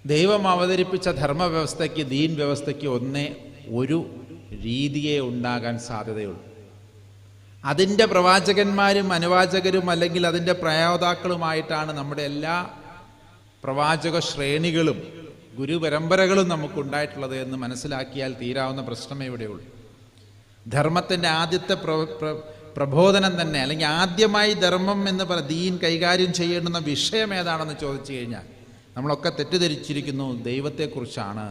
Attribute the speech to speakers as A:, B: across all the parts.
A: ദൈവം അവതരിപ്പിച്ച ധർമ്മവ്യവസ്ഥയ്ക്ക്, ദീൻ വ്യവസ്ഥയ്ക്ക് ഒരു രീതിയേ ഉണ്ടാകാൻ സാധ്യതയുള്ളൂ. അതിൻ്റെ പ്രവാചകന്മാരും അനുവാചകരും അല്ലെങ്കിൽ അതിൻ്റെ പ്രയോക്താക്കളുമായിട്ടാണ് നമ്മുടെ എല്ലാ പ്രവാചക ശ്രേണികളും ഗുരുപരമ്പരകളും നമുക്കുണ്ടായിട്ടുള്ളത് എന്ന് മനസ്സിലാക്കിയാൽ തീരാവുന്ന പ്രശ്നമേ ഇവിടെയുള്ളൂ. ധർമ്മത്തിൻ്റെ ആദ്യത്തെ പ്രബോധനം തന്നെ, അല്ലെങ്കിൽ ആദ്യമായി ധർമ്മം എന്ന് ദീൻ കൈകാര്യം ചെയ്യേണ്ടുന്ന വിഷയം ഏതാണെന്ന് ചോദിച്ചു കഴിഞ്ഞാൽ നമ്മളൊക്കെ തെറ്റിദ്ധരിച്ചിരിക്കുന്നു, ദൈവത്തെക്കുറിച്ചാണ്.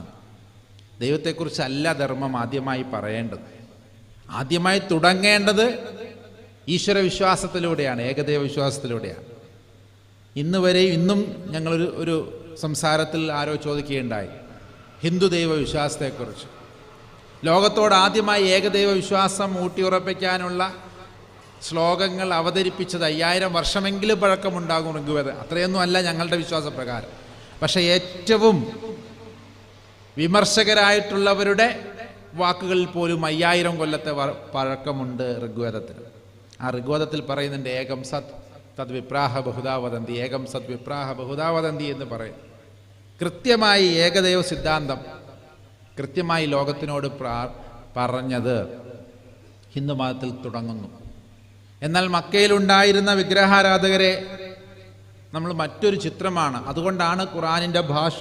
A: ദൈവത്തെക്കുറിച്ചല്ല ധർമ്മം ആദ്യമായി പറയേണ്ടത്. ആദ്യമായി തുടങ്ങേണ്ടത് ഈശ്വര വിശ്വാസത്തിലൂടെയാണ്, ഏകദൈവ വിശ്വാസത്തിലൂടെയാണ്. ഇന്നും ഞങ്ങളൊരു സംസാരത്തിൽ ആരോ ചോദിക്കുകയുണ്ടായി ഹിന്ദു ദൈവ വിശ്വാസത്തെക്കുറിച്ച്. ലോകത്തോട് ആദ്യമായി ഏകദൈവ വിശ്വാസം ഊട്ടിയുറപ്പിക്കാനുള്ള ശ്ലോകങ്ങൾ അവതരിപ്പിച്ചത് 5000 വർഷമെങ്കിലും പഴക്കമുണ്ടാകും ഋഗ്വേദം. അത്രയൊന്നും അല്ല ഞങ്ങളുടെ വിശ്വാസപ്രകാരം. പക്ഷേ ഏറ്റവും വിമർശകരായിട്ടുള്ളവരുടെ വാക്കുകളിൽ പോലും 5000 കൊല്ലത്തെ പഴക്കമുണ്ട് ഋഗ്വേദത്തിന്. ആ ഋഗ്വേദത്തിൽ പറയുന്നുണ്ട് ഏകം സത് തദ് വിപ്രാഹ ബഹുധാവദന്തി, ഏകം സത് വിപ്രാഹ ബഹുധാവദന്തി എന്ന് പറയും. കൃത്യമായി ഏകദൈവ സിദ്ധാന്തം കൃത്യമായി ലോകത്തിനോട് പറഞ്ഞത് ഹിന്ദു മതത്തിൽ തുടങ്ങുന്നു. എന്നാൽ മക്കയിലുണ്ടായിരുന്ന വിഗ്രഹാരാധകരെ നമ്മൾ മറ്റൊരു ചിത്രമാണ്. അതുകൊണ്ടാണ് ഖുർആനിൻ്റെ ഭാഷ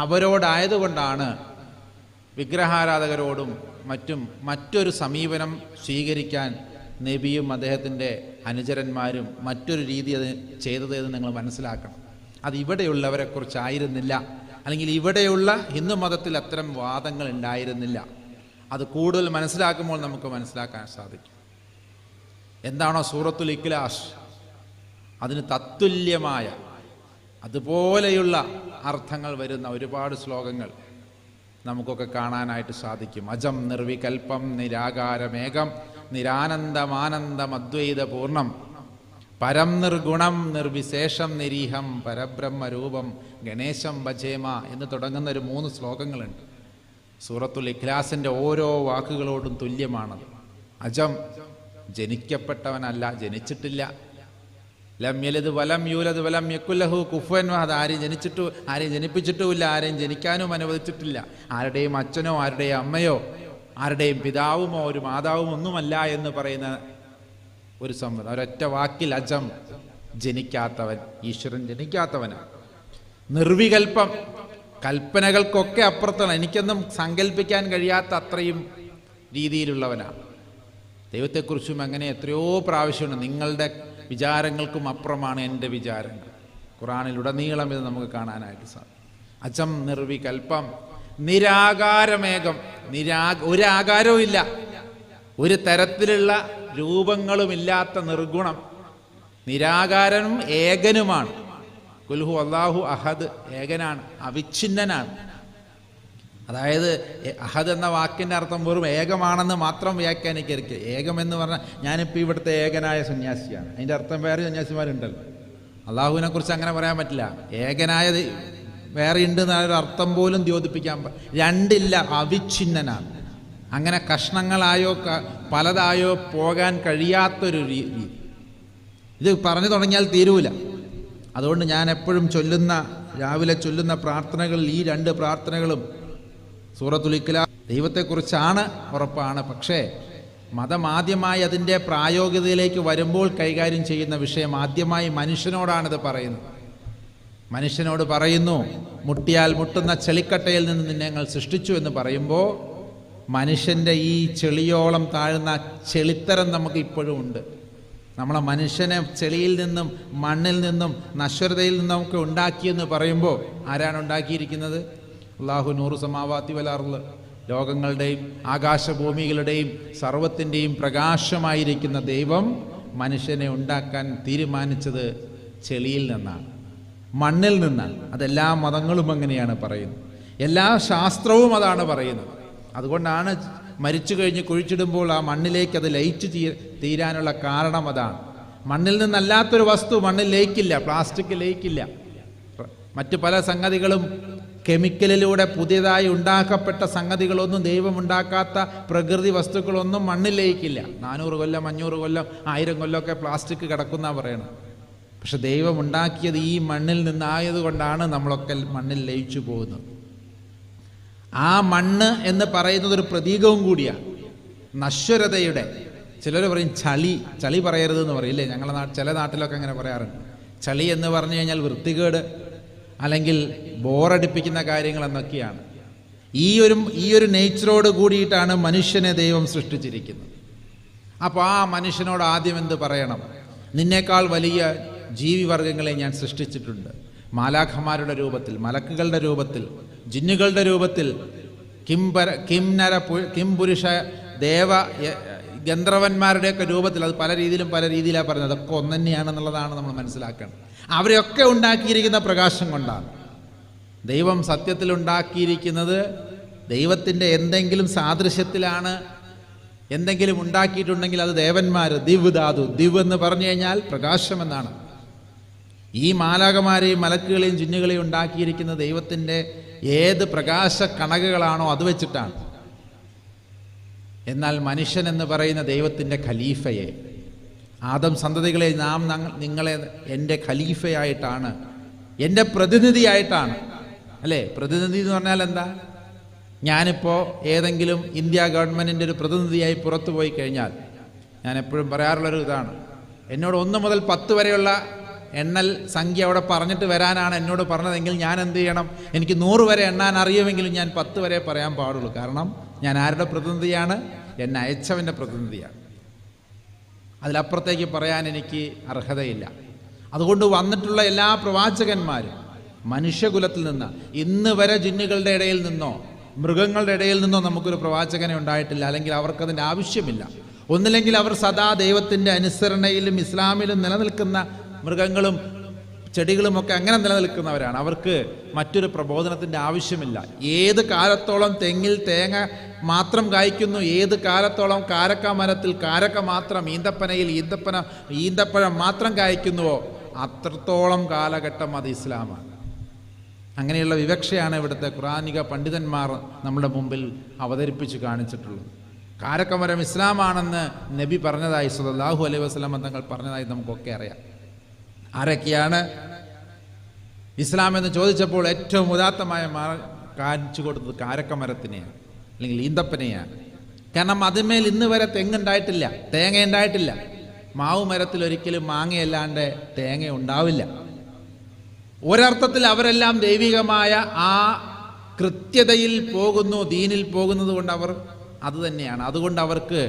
A: അവരോടായതുകൊണ്ടാണ് വിഗ്രഹാരാധകരോടും മറ്റൊരു സമീപനം സ്വീകരിക്കാൻ നബിയും അദ്ദേഹത്തിൻ്റെ അനുചരന്മാരും മറ്റൊരു രീതി അത് ചെയ്തത് എന്ന് നിങ്ങൾ മനസ്സിലാക്കണം. അത് ഇവിടെയുള്ളവരെക്കുറിച്ചായിരുന്നില്ല, അല്ലെങ്കിൽ ഇവിടെയുള്ള ഹിന്ദു മതത്തിൽ അത്തരം വാദങ്ങൾ ഉണ്ടായിരുന്നില്ല. അത് കൂടുതൽ മനസ്സിലാക്കുമ്പോൾ നമുക്ക് മനസ്സിലാക്കാൻ സാധിക്കും. എന്താണോ സൂറത്തുൽ ഇഖ്ലാസ്, അതിന് തത്തുല്യമായ അതുപോലെയുള്ള അർത്ഥങ്ങൾ വരുന്ന ഒരുപാട് ശ്ലോകങ്ങൾ നമുക്കൊക്കെ കാണാനായിട്ട് സാധിക്കും. അജം നിർവികൽപ്പം നിരാകാരമേകം നിരാനന്ദമാനന്ദം അദ്വൈതപൂർണം പരം നിർഗുണം നിർവിശേഷം നിരീഹം പരബ്രഹ്മരൂപം ഗണേശം ഭജേമ എന്ന് തുടങ്ങുന്ന ഒരു 3 ശ്ലോകങ്ങളുണ്ട്. സൂറത്തുൽ ഇഖ്ലാസിൻ്റെ ഓരോ വാക്കുകളോടും തുല്യമാണത്. അജം ജനിക്കപ്പെട്ടവനല്ല, ജനിച്ചിട്ടില്ല. ലം യലിദ് വലം യൂലദ് വലം യകുല്ലഹു കുഫുവൻ അഹദ്. ആരെയും ജനിപ്പിച്ചിട്ടുമില്ല, ആരെയും ജനിക്കാനും അനുവദിച്ചിട്ടില്ല. ആരുടെയും അച്ഛനോ ആരുടെയും അമ്മയോ ആരുടെയും പിതാവുമോ ഒരു മാതാവും ഒന്നുമല്ല എന്ന് പറയുന്ന ഒരു സംവദം. ഒരൊറ്റ വാക്കിൽ അജം, ജനിക്കാത്തവൻ, ഈശ്വരൻ ജനിക്കാത്തവനാണ്. നിർവികൽപ്പം, കൽപ്പനകൾക്കൊക്കെ അപ്പുറത്താണ്, എനിക്കൊന്നും സങ്കല്പിക്കാൻ കഴിയാത്ത അത്രയും രീതിയിലുള്ളവനാണ്. ദൈവത്തെക്കുറിച്ചും അങ്ങനെ എത്രയോ പ്രാവശ്യമുണ്ട്. നിങ്ങളുടെ വിചാരങ്ങൾക്കും അപ്പുറമാണ് എൻ്റെ വിചാരങ്ങൾ. ഖുർആനിലുടനീളം ഇത് നമുക്ക് കാണാനായിട്ട് സാധിക്കും. അജം നിർവികൽപ്പം നിരാകാരമേകം, ഒരു ആകാരവും ഇല്ല, ഒരു തരത്തിലുള്ള രൂപങ്ങളുമില്ലാത്ത നിർഗുണം, നിരാകാരനും ഏകനുമാണ്. കുൽഹു അല്ലാഹു അഹദ്, ഏകനാണ്, അവിഛിന്നനാണ്. അതായത് അഹദ് എന്ന വാക്കിൻ്റെ അർത്ഥം വെറും ഏകമാണെന്ന് മാത്രം വ്യാഖ്യാനിക്കരുത്. ഏകം എന്ന് പറഞ്ഞാൽ ഞാനിപ്പോൾ ഇവിടുത്തെ ഏകനായ സന്യാസിയാണ്, അതിൻ്റെ അർത്ഥം വേറെ സന്യാസിമാരുണ്ടല്ലോ. അള്ളാഹുവിനെ കുറിച്ച് അങ്ങനെ പറയാൻ പറ്റില്ല. ഏകനായ വേറെ ഉണ്ട് എന്നൊരു അർത്ഥം പോലും ദ്യോതിപ്പിക്കാൻ രണ്ടില്ല, അവിഛിന്നനാണ്. അങ്ങനെ കഷ്ണങ്ങളായോ പലതായോ പോകാൻ കഴിയാത്തൊരു രീതി. ഇത് പറഞ്ഞു തുടങ്ങിയാൽ തീരൂല. അതുകൊണ്ട് ഞാൻ എപ്പോഴും രാവിലെ ചൊല്ലുന്ന പ്രാർത്ഥനകളിൽ ഈ 2 പ്രാർത്ഥനകളും സൂറത്തുൽ ഇഖ്ലാസ് ദൈവത്തെക്കുറിച്ചാണ്, ഉറപ്പാണ്. പക്ഷേ മതം ആദ്യമായി അതിൻ്റെ പ്രായോഗികതയിലേക്ക് വരുമ്പോൾ കൈകാര്യം ചെയ്യുന്ന വിഷയം ആദ്യമായി മനുഷ്യനോടാണിത് പറയുന്നത്. മനുഷ്യനോട് പറയുന്നു, മുട്ടിയാൽ മുട്ടുന്ന ചെളിക്കട്ടയിൽ നിന്ന് നിന്നെ ഞങ്ങൾ സൃഷ്ടിച്ചു എന്ന് പറയുമ്പോൾ മനുഷ്യൻ്റെ ഈ ചെളിയോളം താഴ്ന്ന ചെളിത്തരം നമുക്ക് ഇപ്പോഴും ഉണ്ട്. നമ്മളെ മനുഷ്യനെ ചെളിയിൽ നിന്നും മണ്ണിൽ നിന്നും നശ്വരതയിൽ നിന്നും നമുക്ക് ഉണ്ടാക്കിയെന്ന് പറയുമ്പോൾ ആരാണ് ഉണ്ടാക്കിയിരിക്കുന്നത്? അല്ലാഹു നൂറു സമാവാതി വൽ അർള്, ലോകങ്ങളുടെയും ആകാശഭൂമികളുടെയും സർവത്തിൻ്റെയും പ്രകാശമായിരിക്കുന്ന ദൈവം മനുഷ്യനെ ഉണ്ടാക്കാൻ തീരുമാനിച്ചത് ചെളിയിൽ നിന്നാണ്, മണ്ണിൽ നിന്നാണ്. അതെല്ലാ മതങ്ങളും അങ്ങനെയാണ് പറയുന്നത്, എല്ലാ ശാസ്ത്രവും അതാണ് പറയുന്നത്. അതുകൊണ്ടാണ് മരിച്ചു കഴിഞ്ഞ് കുഴിച്ചിടുമ്പോൾ ആ മണ്ണിലേക്ക് അത് ലയിച്ചു തീരാനുള്ള കാരണം അതാണ്. മണ്ണിൽ നിന്നല്ലാത്തൊരു വസ്തു മണ്ണിൽ ലയിക്കില്ല, പ്ലാസ്റ്റിക് ലയിക്കില്ല. മറ്റു പല സംഗതികളും കെമിക്കലിലൂടെ പുതിയതായി ഉണ്ടാക്കപ്പെട്ട സംഗതികളൊന്നും, ദൈവം ഉണ്ടാക്കാത്ത പ്രകൃതി വസ്തുക്കളൊന്നും മണ്ണിൽ ലയിക്കില്ല. 400 കൊല്ലം 500 കൊല്ലം 1000 കൊല്ലമൊക്കെ പ്ലാസ്റ്റിക് കിടക്കുന്ന പറയണം. പക്ഷെ ദൈവം ഉണ്ടാക്കിയത് ഈ മണ്ണിൽ നിന്നായതുകൊണ്ടാണ് നമ്മളൊക്കെ മണ്ണിൽ ലയിച്ചു പോകുന്നത്. ആ മണ്ണ് എന്ന് പറയുന്നത് ഒരു പ്രതീകവും കൂടിയാണ് നശ്വരതയുടെ. ചിലർ പറയും ചളി പറയരുതെന്ന് പറയില്ലേ, ഞങ്ങളുടെ ചില നാട്ടിലൊക്കെ അങ്ങനെ പറയാറുണ്ട്. ചളി എന്ന് പറഞ്ഞു കഴിഞ്ഞാൽ വൃത്തികേട് അല്ലെങ്കിൽ ബോറടിപ്പിക്കുന്ന കാര്യങ്ങൾ എന്നൊക്കെയാണ്. ഈ ഒരു നേച്ചറോട് കൂടിയിട്ടാണ് മനുഷ്യനെ ദൈവം സൃഷ്ടിച്ചിരിക്കുന്നത്. അപ്പോൾ ആ മനുഷ്യനോട് ആദ്യം എന്ത് പറയണം? നിന്നേക്കാൾ വലിയ ജീവിവർഗങ്ങളെ ഞാൻ സൃഷ്ടിച്ചിട്ടുണ്ട്. മാലാഖമാരുടെ രൂപത്തിൽ, മലക്കുകളുടെ രൂപത്തിൽ, ജിന്നുകളുടെ രൂപത്തിൽ, കിംപുരുഷ ദേവ ഗന്ധർവന്മാരുടെയൊക്കെ രൂപത്തിൽ. അത് പല രീതിയിലാണ് പറഞ്ഞത്. അതൊക്കെ ഒന്ന് തന്നെയാണെന്നുള്ളതാണ് നമ്മൾ മനസ്സിലാക്കണം. അവരെയൊക്കെ ഉണ്ടാക്കിയിരിക്കുന്ന പ്രകാശം കൊണ്ടാണ്. ദൈവം സത്യത്തിൽ ഉണ്ടാക്കിയിരിക്കുന്നത് ദൈവത്തിൻ്റെ എന്തെങ്കിലും സാദൃശ്യത്തിലാണ്. എന്തെങ്കിലും ഉണ്ടാക്കിയിട്ടുണ്ടെങ്കിൽ അത് ദേവന്മാർ, ദിവ് ധാതു. ദിവ് എന്ന് പറഞ്ഞു കഴിഞ്ഞാൽ പ്രകാശമെന്നാണ്. ഈ മാലാഖമാരെയും മലക്കുകളെയും ജിന്നുകളെയും ഉണ്ടാക്കിയിരിക്കുന്നത് ദൈവത്തിൻ്റെ ഏത് പ്രകാശ കണകകളാണോ അത് വെച്ചിട്ടാണ്. എന്നാൽ മനുഷ്യൻ എന്ന് പറയുന്ന ദൈവത്തിൻ്റെ ഖലീഫയെ, ആദം സന്തതികളെ നിങ്ങളെ എൻ്റെ ഖലീഫയായിട്ടാണ്, എൻ്റെ പ്രതിനിധിയായിട്ടാണ്. അല്ലേ? പ്രതിനിധി എന്ന് പറഞ്ഞാൽ എന്താ? ഞാനിപ്പോൾ ഏതെങ്കിലും ഇന്ത്യ ഗവൺമെൻറ്റിൻ്റെ ഒരു പ്രതിനിധിയായി പുറത്തു പോയി കഴിഞ്ഞാൽ, ഞാൻ എപ്പോഴും പറയാറുള്ളൊരു ഇതാണ്, എന്നോട് 1 മുതൽ 10 വരെയുള്ള എണ്ണൽ സംഖ്യ അവിടെ പറഞ്ഞിട്ട് വരാനാണ് എന്നോട് പറഞ്ഞതെങ്കിൽ ഞാൻ എന്ത് ചെയ്യണം? എനിക്ക് 100 വരെ എണ്ണാൻ അറിയുമെങ്കിലും ഞാൻ 10 വരെ പറയാൻ പാടുള്ളൂ. കാരണം ഞാൻ ആരുടെ പ്രതിനിധിയാണ്? എന്നെ അയച്ചവൻ്റെ പ്രതിനിധിയാണ്. അതിലപ്പുറത്തേക്ക് പറയാൻ എനിക്ക് അർഹതയില്ല. അതുകൊണ്ട് വന്നിട്ടുള്ള എല്ലാ പ്രവാചകന്മാരും മനുഷ്യകുലത്തിൽ നിന്ന്, ഇന്ന് വരെ ജിന്നുകളുടെ ഇടയിൽ നിന്നോ മൃഗങ്ങളുടെ ഇടയിൽ നിന്നോ നമുക്കൊരു പ്രവാചകനെ ഉണ്ടായിട്ടില്ല. അല്ലെങ്കിൽ അവർക്കതിൻ്റെ ആവശ്യമില്ല. ഒന്നില്ലെങ്കിൽ അവർ സദാ ദൈവത്തിൻ്റെ അനുസരണയിലും ഇസ്ലാമിലും നിലനിൽക്കുന്ന മൃഗങ്ങളും ചെടികളുമൊക്കെ അങ്ങനെ നിലനിൽക്കുന്നവരാണ്. അവർക്ക് മറ്റൊരു പ്രബോധനത്തിൻ്റെ ആവശ്യമില്ല. ഏത് കാലത്തോളം തെങ്ങിൽ തേങ്ങ മാത്രം കായ്ക്കുന്നു, ഏത് കാലത്തോളം കാരക്ക മരത്തിൽ കാരക്ക മാത്രം, ഈന്തപ്പനയിൽ ഈന്തപ്പഴം മാത്രം കായ്ക്കുന്നുവോ അത്രത്തോളം കാലഘട്ടം അത് ഇസ്ലാമാണ്. അങ്ങനെയുള്ള വിവക്ഷയാണ് ഇവിടുത്തെ ഖുറാനിക പണ്ഡിതന്മാർ നമ്മുടെ മുമ്പിൽ അവതരിപ്പിച്ച് കാണിച്ചിട്ടുള്ളത്. കാരക്കമരം ഇസ്ലാമാണെന്ന് നബി പറഞ്ഞതായി സല്ലല്ലാഹു അലൈഹി വസല്ലം തങ്ങൾ പറഞ്ഞതായി നമുക്കൊക്കെ അറിയാം. ആരൊക്കെയാണ് ഇസ്ലാം എന്ന് ചോദിച്ചപ്പോൾ ഏറ്റവും ഉദാത്തമായ കാണിച്ചു കൊടുത്തത് കാരക്കമരത്തിനെയാണ്, അല്ലെങ്കിൽ ഈന്തപ്പനെയാണ്. കാരണം അതിന്മേൽ ഇന്ന് വരെ തെങ്ങുണ്ടായിട്ടില്ല, തേങ്ങ ഉണ്ടായിട്ടില്ല. മാവ് മരത്തിൽ ഒരിക്കലും മാങ്ങയല്ലാണ്ട് തേങ്ങ ഉണ്ടാവില്ല. ഒരർത്ഥത്തിൽ അവരെല്ലാം ദൈവികമായ ആ കൃത്യതയിൽ പോകുന്നു, ദീനിൽ പോകുന്നത് കൊണ്ട് അവർ അത് തന്നെയാണ്. അതുകൊണ്ട് അവർക്ക്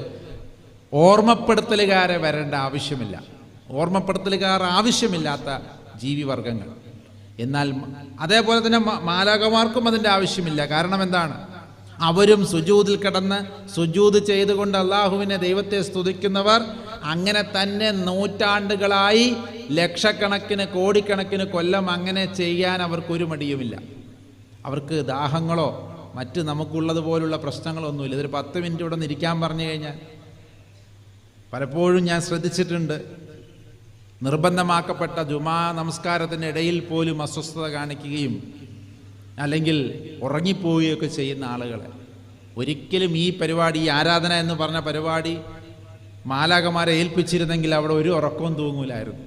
A: ഓർമ്മപ്പെടുത്തലുകാരെ വരേണ്ട ആവശ്യമില്ല, ഓർമ്മപ്പെടുത്തലുകാർ ആവശ്യമില്ലാത്ത ജീവിവർഗങ്ങൾ. എന്നാൽ അതേപോലെ തന്നെ മാലാഖമാർക്കും അതിൻ്റെ ആവശ്യമില്ല. കാരണം എന്താണ്? അവരും സുജൂദിൽ കിടന്ന് സുജൂദ് ചെയ്തുകൊണ്ട് അള്ളാഹുവിനെ, ദൈവത്തെ സ്തുതിക്കുന്നവർ. അങ്ങനെ തന്നെ നൂറ്റാണ്ടുകളായി, ലക്ഷക്കണക്കിന് കോടിക്കണക്കിന് കൊല്ലം അങ്ങനെ ചെയ്യാൻ അവർക്കൊരു മടിയുമില്ല. അവർക്ക് ദാഹങ്ങളോ മറ്റ് നമുക്കുള്ളതുപോലുള്ള പ്രശ്നങ്ങളൊന്നുമില്ല. ഇതൊരു 10 മിനിറ്റ് ഇവിടെ നിൽക്കാൻ പറഞ്ഞു കഴിഞ്ഞാൽ, പലപ്പോഴും ഞാൻ ശ്രദ്ധിച്ചിട്ടുണ്ട്, നിർബന്ധമാക്കപ്പെട്ട ജുമാ നമസ്കാരത്തിൻ്റെ ഇടയിൽ പോലും അസ്വസ്ഥത കാണിക്കുകയും അല്ലെങ്കിൽ ഉറങ്ങിപ്പോവുകയൊക്കെ ചെയ്യുന്ന ആളുകളെ ഒരിക്കലും ഈ പരിപാടി, ഈ ആരാധന എന്ന് പറഞ്ഞ പരിപാടി മാലാഖമാരെ ഏൽപ്പിച്ചിരുന്നെങ്കിൽ അവിടെ ഒരു ഉറക്കവും തൂങ്ങൂലായിരുന്നു.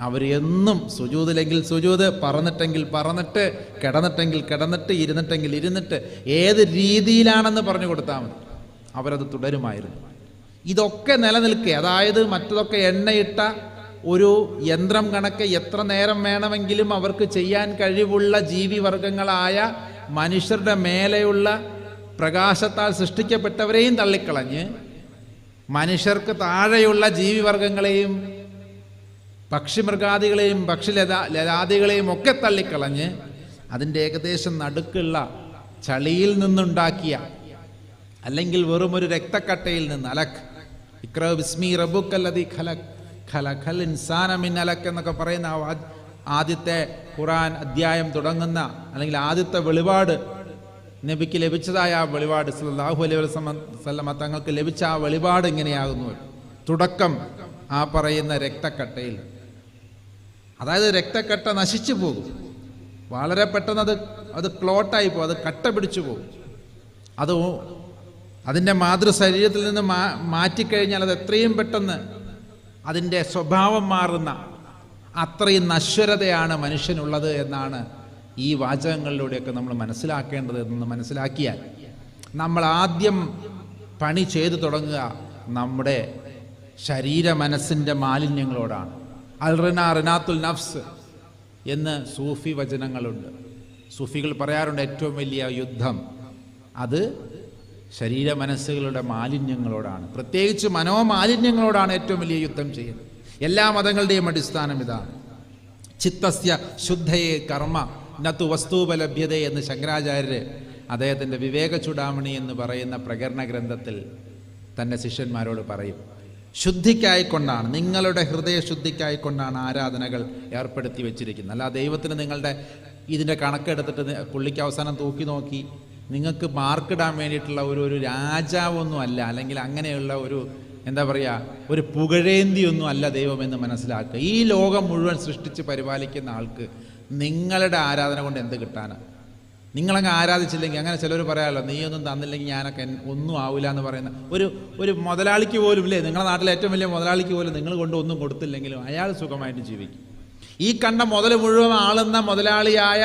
A: അവർ എന്നും സുജൂദിലെങ്കിൽ സുജൂദ്, പറന്നിട്ടെങ്കിൽ പറന്നിട്ട്, കിടന്നിട്ടെങ്കിൽ കിടന്നിട്ട്, ഇരുന്നിട്ടെങ്കിൽ ഇരുന്നിട്ട്, ഏത് രീതിയിലാണെന്ന് പറഞ്ഞു കൊടുത്താൽ മതി, അവരത് തുടരുമായിരുന്നു. ഇതൊക്കെ നിലനിൽക്കുക, അതായത് മറ്റതൊക്കെ എണ്ണയിട്ട ഒരു യന്ത്രം കണക്ക് എത്ര നേരം വേണമെങ്കിലും അവർക്ക് ചെയ്യാൻ കഴിവുള്ള ജീവിവർഗങ്ങളായ മനുഷ്യരുടെ മേലെയുള്ള പ്രകാശത്താൽ സൃഷ്ടിക്കപ്പെട്ടവരെയും തള്ളിക്കളഞ്ഞ് മനുഷ്യർക്ക് താഴെയുള്ള ജീവിവർഗങ്ങളെയും പക്ഷിമൃഗാദികളെയും ലതാദികളെയും ഒക്കെ തള്ളിക്കളഞ്ഞ് അതിൻ്റെ ഏകദേശം നടുക്കുള്ള ചളിയിൽ നിന്നുണ്ടാക്കിയ, അല്ലെങ്കിൽ വെറും ഒരു രക്തക്കട്ടയിൽ നിന്ന്, അലക് ഇക്റ ബിസ്മി റബ്ബുക്കല്ലദീ ഖലഖ് ഖലഖൽ ഇൻസാന മിൻ അലക് എന്നൊക്കെ പറയുന്ന ആദ്യത്തെ ഖുർആൻ അധ്യായം തുടങ്ങുന്ന, അല്ലെങ്കിൽ ആദ്യത്തെ വെളിപാട് നബിക്ക് ലഭിച്ചതായ ആ വെളിപാട്, സല്ലല്ലാഹു അലൈഹി വസല്ലം തങ്ങൾക്ക് ലഭിച്ച ആ വെളിപാട് ഇങ്ങനെയാകുന്നു. തുടക്കം ആ പറയുന്ന രക്തക്കട്ടയിൽ. അതായത് രക്തക്കട്ട നശിച്ചു പോകും, വളരെ പെട്ടെന്ന് അത് ക്ലോട്ടായി പോകും, അത് കട്ട പിടിച്ചു പോകും. അത് അതിൻ്റെ മാതൃശരീരത്തിൽ നിന്ന് മാറ്റിക്കഴിഞ്ഞാൽ അത് എത്രയും പെട്ടെന്ന് അതിൻ്റെ സ്വഭാവം മാറുന്ന, അത്രയും നശ്വരതയാണ് മനുഷ്യനുള്ളത് എന്നാണ് ഈ വാചകങ്ങളിലൂടെയൊക്കെ നമ്മൾ മനസ്സിലാക്കേണ്ടത് എന്ന് മനസ്സിലാക്കിയാൽ നമ്മൾ ആദ്യം പണി ചെയ്തു തുടങ്ങുക നമ്മുടെ ശരീര മനസ്സിൻ്റെ മാലിന്യങ്ങളോടാണ്. റിനാത്തുൽ നഫ്സ് എന്ന് സൂഫി വചനങ്ങളുണ്ട്. സൂഫികൾ പറയാറുണ്ട് ഏറ്റവും വലിയ യുദ്ധം അത് ശരീര മനസ്സുകളുടെ മാലിന്യങ്ങളോടാണ്, പ്രത്യേകിച്ച് മനോമാലിന്യങ്ങളോടാണ് ഏറ്റവും വലിയ യുദ്ധം ചെയ്യുന്നത്. എല്ലാ മതങ്ങളുടെയും അടിസ്ഥാനം ഇതാണ്. ചിത്തസ്യ ശുദ്ധയെ കർമ്മ നതു വസ്തുപലഭ്യത എന്ന് ശങ്കരാചാര്യർ അദ്ദേഹത്തിൻ്റെ വിവേക ചൂടാമണി എന്ന് പറയുന്ന പ്രകരണ ഗ്രന്ഥത്തിൽ തൻ്റെ ശിഷ്യന്മാരോട് പറയും. ശുദ്ധിക്കായിക്കൊണ്ടാണ്, നിങ്ങളുടെ ഹൃദയശുദ്ധിക്കായിക്കൊണ്ടാണ് ആരാധനകൾ ഏർപ്പെടുത്തി വെച്ചിരിക്കുന്നത്. അല്ല ദൈവത്തിന് നിങ്ങളുടെ ഇതിൻ്റെ കണക്കെടുത്തിട്ട് പുള്ളിക്ക് അവസാനം തൂക്കി നോക്കി നിങ്ങൾക്ക് മാർക്കിടാൻ വേണ്ടിയിട്ടുള്ള ഒരു രാജാവൊന്നും അല്ല, അല്ലെങ്കിൽ അങ്ങനെയുള്ള ഒരു എന്താ പറയുക ഒരു പുകഴേന്തിയൊന്നും അല്ല ദൈവമെന്ന് മനസ്സിലാക്കുക. ഈ ലോകം മുഴുവൻ സൃഷ്ടിച്ച് പരിപാലിക്കുന്ന ആൾക്ക് നിങ്ങളുടെ ആരാധന കൊണ്ട് എന്ത് കിട്ടാനാണ്? നിങ്ങളങ്ങ് ആരാധിച്ചില്ലെങ്കിൽ, അങ്ങനെ ചിലർ പറയാമല്ലോ, നീയൊന്നും തന്നില്ലെങ്കിൽ ഞാനൊക്കെ ഒന്നും ആവില്ല എന്ന് പറയുന്ന ഒരു മുതലാളിക്ക് പോലും ഇല്ലേ, നിങ്ങളുടെ നാട്ടിലെ ഏറ്റവും വലിയ മുതലാളിക്ക് പോലും നിങ്ങൾ കൊണ്ട് ഒന്നും കൊടുത്തില്ലെങ്കിലും അയാൾ സുഖമായിട്ട് ജീവിക്കും. ഈ കണ്ട മുതൽ മുഴുവൻ ആളുന്ന മുതലാളിയായ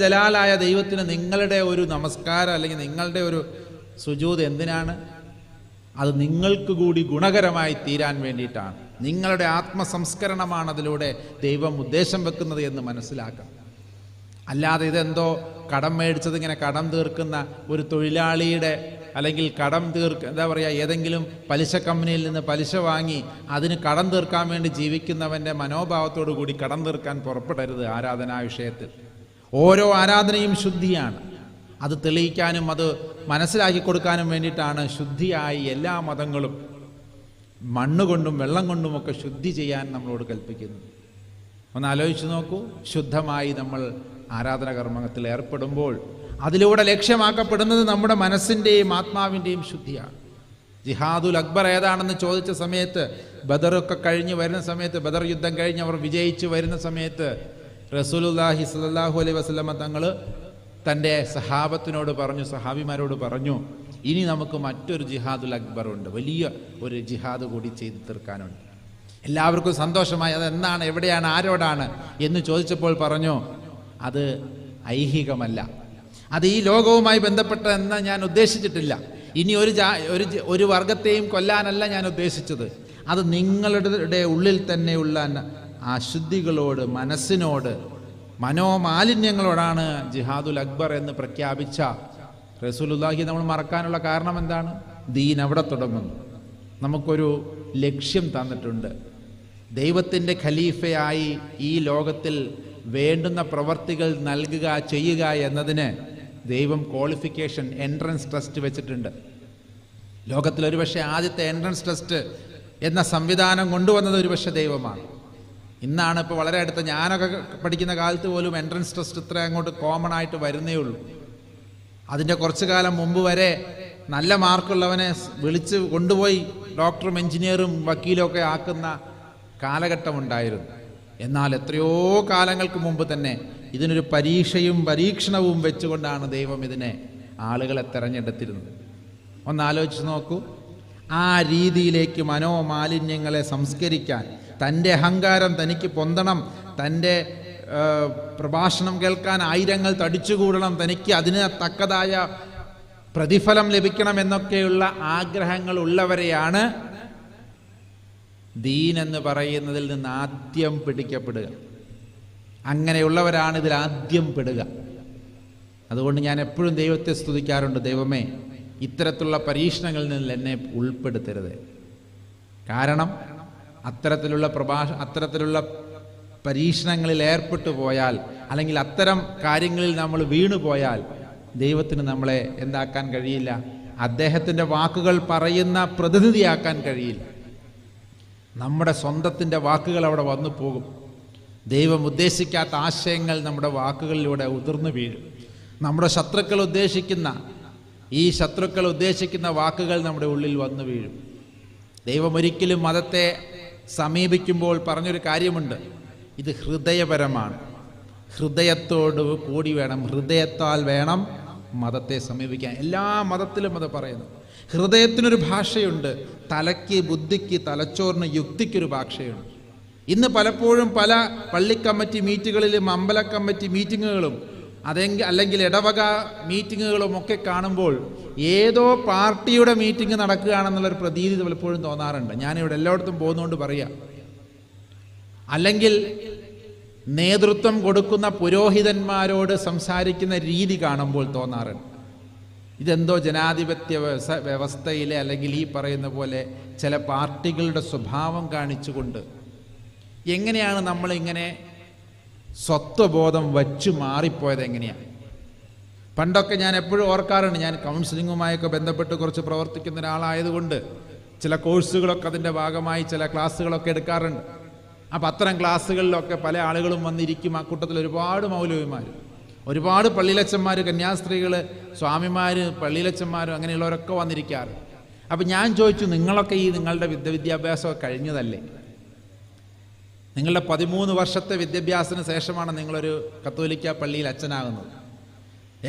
A: ജലാലായ ദൈവത്തിന് നിങ്ങളുടെ ഒരു നമസ്കാരം അല്ലെങ്കിൽ നിങ്ങളുടെ ഒരു സുജൂദ് എന്തിനാണ്? അത് നിങ്ങൾക്ക് കൂടി ഗുണകരമായി തീരാൻ വേണ്ടിയിട്ടാണ്. നിങ്ങളുടെ ആത്മസംസ്കരണമാണ് അതിലൂടെ ദൈവം ഉദ്ദേശം വെക്കുന്നത് എന്ന് മനസ്സിലാക്കാം. അല്ലാതെ ഇതെന്തോ കടം മേടിച്ചത് ഇങ്ങനെ കടം തീർക്കുന്ന ഒരു തൊഴിലാളിയുടെ അല്ലെങ്കിൽ എന്താ പറയുക ഏതെങ്കിലും പലിശ കമ്പനിയിൽ നിന്ന് പലിശ വാങ്ങി അതിന് കടം തീർക്കാൻ വേണ്ടി ജീവിക്കുന്നവൻ്റെ മനോഭാവത്തോടു കൂടി കടം തീർക്കാൻ പുറപ്പെടരുത്. ആരാധനാ വിഷയത്തിൽ ഓരോ ആരാധനയും ശുദ്ധിയാണ്. അത് തെളിയിക്കാനും അത് മനസ്സിലാക്കി കൊടുക്കാനും വേണ്ടിയിട്ടാണ് ശുദ്ധിയായി എല്ലാ മതങ്ങളും മണ്ണുകൊണ്ടും വെള്ളം കൊണ്ടുമൊക്കെ ശുദ്ധി ചെയ്യാൻ നമ്മളോട് കൽപ്പിക്കുന്നത്. ഒന്ന് ആലോചിച്ച് നോക്കൂ. ശുദ്ധമായി നമ്മൾ ആരാധന കർമ്മത്തിൽ ഏർപ്പെടുമ്പോൾ അതിലൂടെ ലക്ഷ്യമാക്കപ്പെടുന്നത് നമ്മുടെ മനസ്സിൻ്റെയും ആത്മാവിൻ്റെയും ശുദ്ധിയാണ്. ജിഹാദുൽ അക്ബർ ഏതാണെന്ന് ചോദിച്ച സമയത്ത്, ബദറൊക്കെ കഴിഞ്ഞ് വരുന്ന സമയത്ത്, ബദർ യുദ്ധം കഴിഞ്ഞ് അവർ വിജയിച്ച് വരുന്ന സമയത്ത് റസൂലുള്ളാഹി സ്വല്ലല്ലാഹു അലൈഹി വസല്ലമ തങ്ങൾ തൻ്റെ സഹാബത്തിനോട് പറഞ്ഞു, സഹാബിമാരോട് പറഞ്ഞു, ഇനി നമുക്ക് മറ്റൊരു ജിഹാദുൽ അക്ബർ ഉണ്ട്, വലിയ ഒരു ജിഹാദ് കൂടി ചെയ്തു തീർക്കാനുണ്ട്. എല്ലാവർക്കും സന്തോഷമായി. അതെന്താണ്, എവിടെയാണ്, ആരോടാണ് എന്ന് ചോദിച്ചപ്പോൾ പറഞ്ഞു, അത് ഐഹികമല്ല, അത് ഈ ലോകവുമായി ബന്ധപ്പെട്ടതെന്ന് ഞാൻ ഉദ്ദേശിച്ചിട്ടില്ല. ഇനി ഒരു വർഗത്തെയും കൊല്ലാനല്ല ഞാൻ ഉദ്ദേശിച്ചത്. അത് നിങ്ങളുടെ ഉള്ളിൽ തന്നെയുള്ള അശുദ്ധികളോട്, മനസ്സിനോട്, മനോമാലിന്യങ്ങളോടാണ് ജിഹാദുൽ അക്ബർ എന്ന് പ്രഖ്യാപിച്ച റസൂലുള്ളാഹി നമ്മൾ മറക്കാനുള്ള കാരണം എന്താണ്? ദീൻ അവിടെ തുടങ്ങുന്നു. നമുക്കൊരു ലക്ഷ്യം തന്നിട്ടുണ്ട്. ദൈവത്തിൻ്റെ ഖലീഫയായി ഈ ലോകത്തിൽ വേണ്ടുന്ന പ്രവർത്തികൾ നൽകുക, ചെയ്യുക എന്നതിന് ദൈവം ക്വാളിഫിക്കേഷൻ, എൻട്രൻസ് ടെസ്റ്റ് വെച്ചിട്ടുണ്ട്. ലോകത്തിൽ ഒരുപക്ഷെ ആദ്യത്തെ എൻട്രൻസ് ടെസ്റ്റ് എന്ന സംവിധാനം കൊണ്ടുവന്നത് ഒരുപക്ഷെ ദൈവമാണ്. ഇന്നാണ് ഇപ്പോൾ വളരെ അടുത്ത, ഞാനൊക്കെ പഠിക്കുന്ന കാലത്ത് പോലും എൻട്രൻസ് ടെസ്റ്റ് ഇത്ര അങ്ങോട്ട് കോമൺ ആയിട്ട് വരുന്നേ ഉള്ളൂ. അതിൻ്റെ കുറച്ചു കാലം മുമ്പ് വരെ നല്ല മാർക്കുള്ളവനെ വിളിച്ച് കൊണ്ടുപോയി ഡോക്ടറും എഞ്ചിനീയറും വക്കീലും ഒക്കെ ആക്കുന്ന കാലഘട്ടമുണ്ടായിരുന്നു. എന്നാൽ എത്രയോ കാലങ്ങൾക്ക് മുമ്പ് തന്നെ ഇതിനൊരു പരീക്ഷയും പരീക്ഷണവും വെച്ചുകൊണ്ടാണ് ദൈവം ഇതിനെ ആളുകളെ തെരഞ്ഞെടുത്തിരുന്നത്. ഒന്നാലോചിച്ച് നോക്കൂ. ആ രീതിയിലേക്ക് മനോമാലിന്യങ്ങളെ സംസ്കരിക്കാൻ, തൻ്റെ അഹങ്കാരം തനിക്ക് പൊന്തണം, തൻ്റെ പ്രഭാഷണം കേൾക്കാൻ ആയിരങ്ങൾ തടിച്ചുകൂടണം, തനിക്ക് അതിന് തക്കതായ പ്രതിഫലം ലഭിക്കണം എന്നൊക്കെയുള്ള ആഗ്രഹങ്ങൾ ഉള്ളവരെയാണ് ദീൻ എന്ന് പറയുന്നതിൽ നിന്ന് ആദ്യം പിടിക്കപ്പെടുക. അങ്ങനെയുള്ളവരാണ് ഇതിൽ ആദ്യം പെടുക. അതുകൊണ്ട് ഞാൻ എപ്പോഴും ദൈവത്തെ സ്തുതിക്കാറുണ്ട്, ദൈവമേ ഇത്തരത്തിലുള്ള പരീക്ഷണങ്ങളിൽ നിന്ന് എന്നെ ഉൾപ്പെടുത്തരുത്. കാരണം അത്തരത്തിലുള്ള പരീക്ഷണങ്ങളിൽ ഏർപ്പെട്ടു പോയാൽ, അല്ലെങ്കിൽ അത്തരം കാര്യങ്ങളിൽ നമ്മൾ വീണു പോയാൽ ദൈവത്തിന് നമ്മളെ എന്താക്കാൻ കഴിയില്ല? അദ്ദേഹത്തിൻ്റെ വാക്കുകൾ പറയുന്ന പ്രതിനിധിയാക്കാൻ കഴിയില്ല. നമ്മുടെ സ്വന്തത്തിൻ്റെ വാക്കുകൾ അവിടെ വന്നു പോകും. ദൈവം ഉദ്ദേശിക്കാത്ത ആശയങ്ങൾ നമ്മുടെ വാക്കുകളിലൂടെ ഉതിർന്നു വീഴും. നമ്മുടെ ശത്രുക്കൾ ഉദ്ദേശിക്കുന്ന വാക്കുകൾ നമ്മുടെ ഉള്ളിൽ വന്നു വീഴും. ദൈവം ഒരിക്കലും മതത്തെ സമീപിക്കുമ്പോൾ പറഞ്ഞൊരു കാര്യമുണ്ട്, ഇത് ഹൃദയപരമാണ്. ഹൃദയത്തോട് കൂടി വേണം, ഹൃദയത്താൽ വേണം മതത്തെ സമീപിക്കാൻ. എല്ലാ മതത്തിലും അത് പറയുന്നു. ഹൃദയത്തിനൊരു ഭാഷയുണ്ട്, തലയ്ക്ക്, ബുദ്ധിക്ക്, തലച്ചോറിന്, യുക്തിക്കൊരു ഭാഷയുണ്ട്. ഇന്ന് പലപ്പോഴും പല പള്ളി കമ്മിറ്റി മീറ്റുകളിലും അമ്പല കമ്മിറ്റി മീറ്റിങ്ങുകളും അല്ലെങ്കിൽ ഇടവക മീറ്റിങ്ങുകളും ഒക്കെ കാണുമ്പോൾ ഏതോ പാർട്ടിയുടെ മീറ്റിംഗ് നടക്കുകയാണെന്നുള്ളൊരു പ്രതീതി പലപ്പോഴും തോന്നാറുണ്ട്. ഞാനിവിടെ എല്ലായിടത്തും പോകുന്നതുകൊണ്ട് പറയാം. അല്ലെങ്കിൽ നേതൃത്വം കൊടുക്കുന്ന പുരോഹിതന്മാരോട് സംസാരിക്കുന്ന രീതി കാണുമ്പോൾ തോന്നാറുണ്ട് ഇതെന്തോ ജനാധിപത്യ വ്യവസ്ഥയിലെ അല്ലെങ്കിൽ ഈ പറയുന്ന പോലെ ചില പാർട്ടികളുടെ സ്വഭാവം കാണിച്ചുകൊണ്ട് എങ്ങനെയാണ് നമ്മളിങ്ങനെ സ്വത്വബോധം വച്ചു മാറിപ്പോയത് എങ്ങനെയാണ്? പണ്ടൊക്കെ ഞാൻ എപ്പോഴും ഓർക്കാറുണ്ട്, ഞാൻ കൗൺസിലിങ്ങുമായൊക്കെ ബന്ധപ്പെട്ട് കുറച്ച് പ്രവർത്തിക്കുന്ന ഒരാളായതുകൊണ്ട് ചില കോഴ്സുകളൊക്കെ അതിൻ്റെ ഭാഗമായി ചില ക്ലാസ്സുകളൊക്കെ എടുക്കാറുണ്ട്. അപ്പം അത്തരം ക്ലാസ്സുകളിലൊക്കെ പല ആളുകളും വന്നിരിക്കും. ആ കൂട്ടത്തിൽ ഒരുപാട് മൗലവിമാർ, ഒരുപാട് പള്ളിയിലച്ചന്മാർ, കന്യാസ്ത്രീകൾ, സ്വാമിമാർ, പള്ളിയിലച്ചന്മാരും അങ്ങനെയുള്ളവരൊക്കെ വന്നിരിക്കാറ്. അപ്പം ഞാൻ ചോദിച്ചു, നിങ്ങളൊക്കെ ഈ നിങ്ങളുടെ വിദ്യാഭ്യാസമൊക്കെ കഴിഞ്ഞതല്ലേ? നിങ്ങളുടെ 13 വർഷത്തെ വിദ്യാഭ്യാസത്തിന് ശേഷമാണ് നിങ്ങളൊരു കത്തോലിക്ക പള്ളിയിൽ അച്ഛനാകുന്നത്.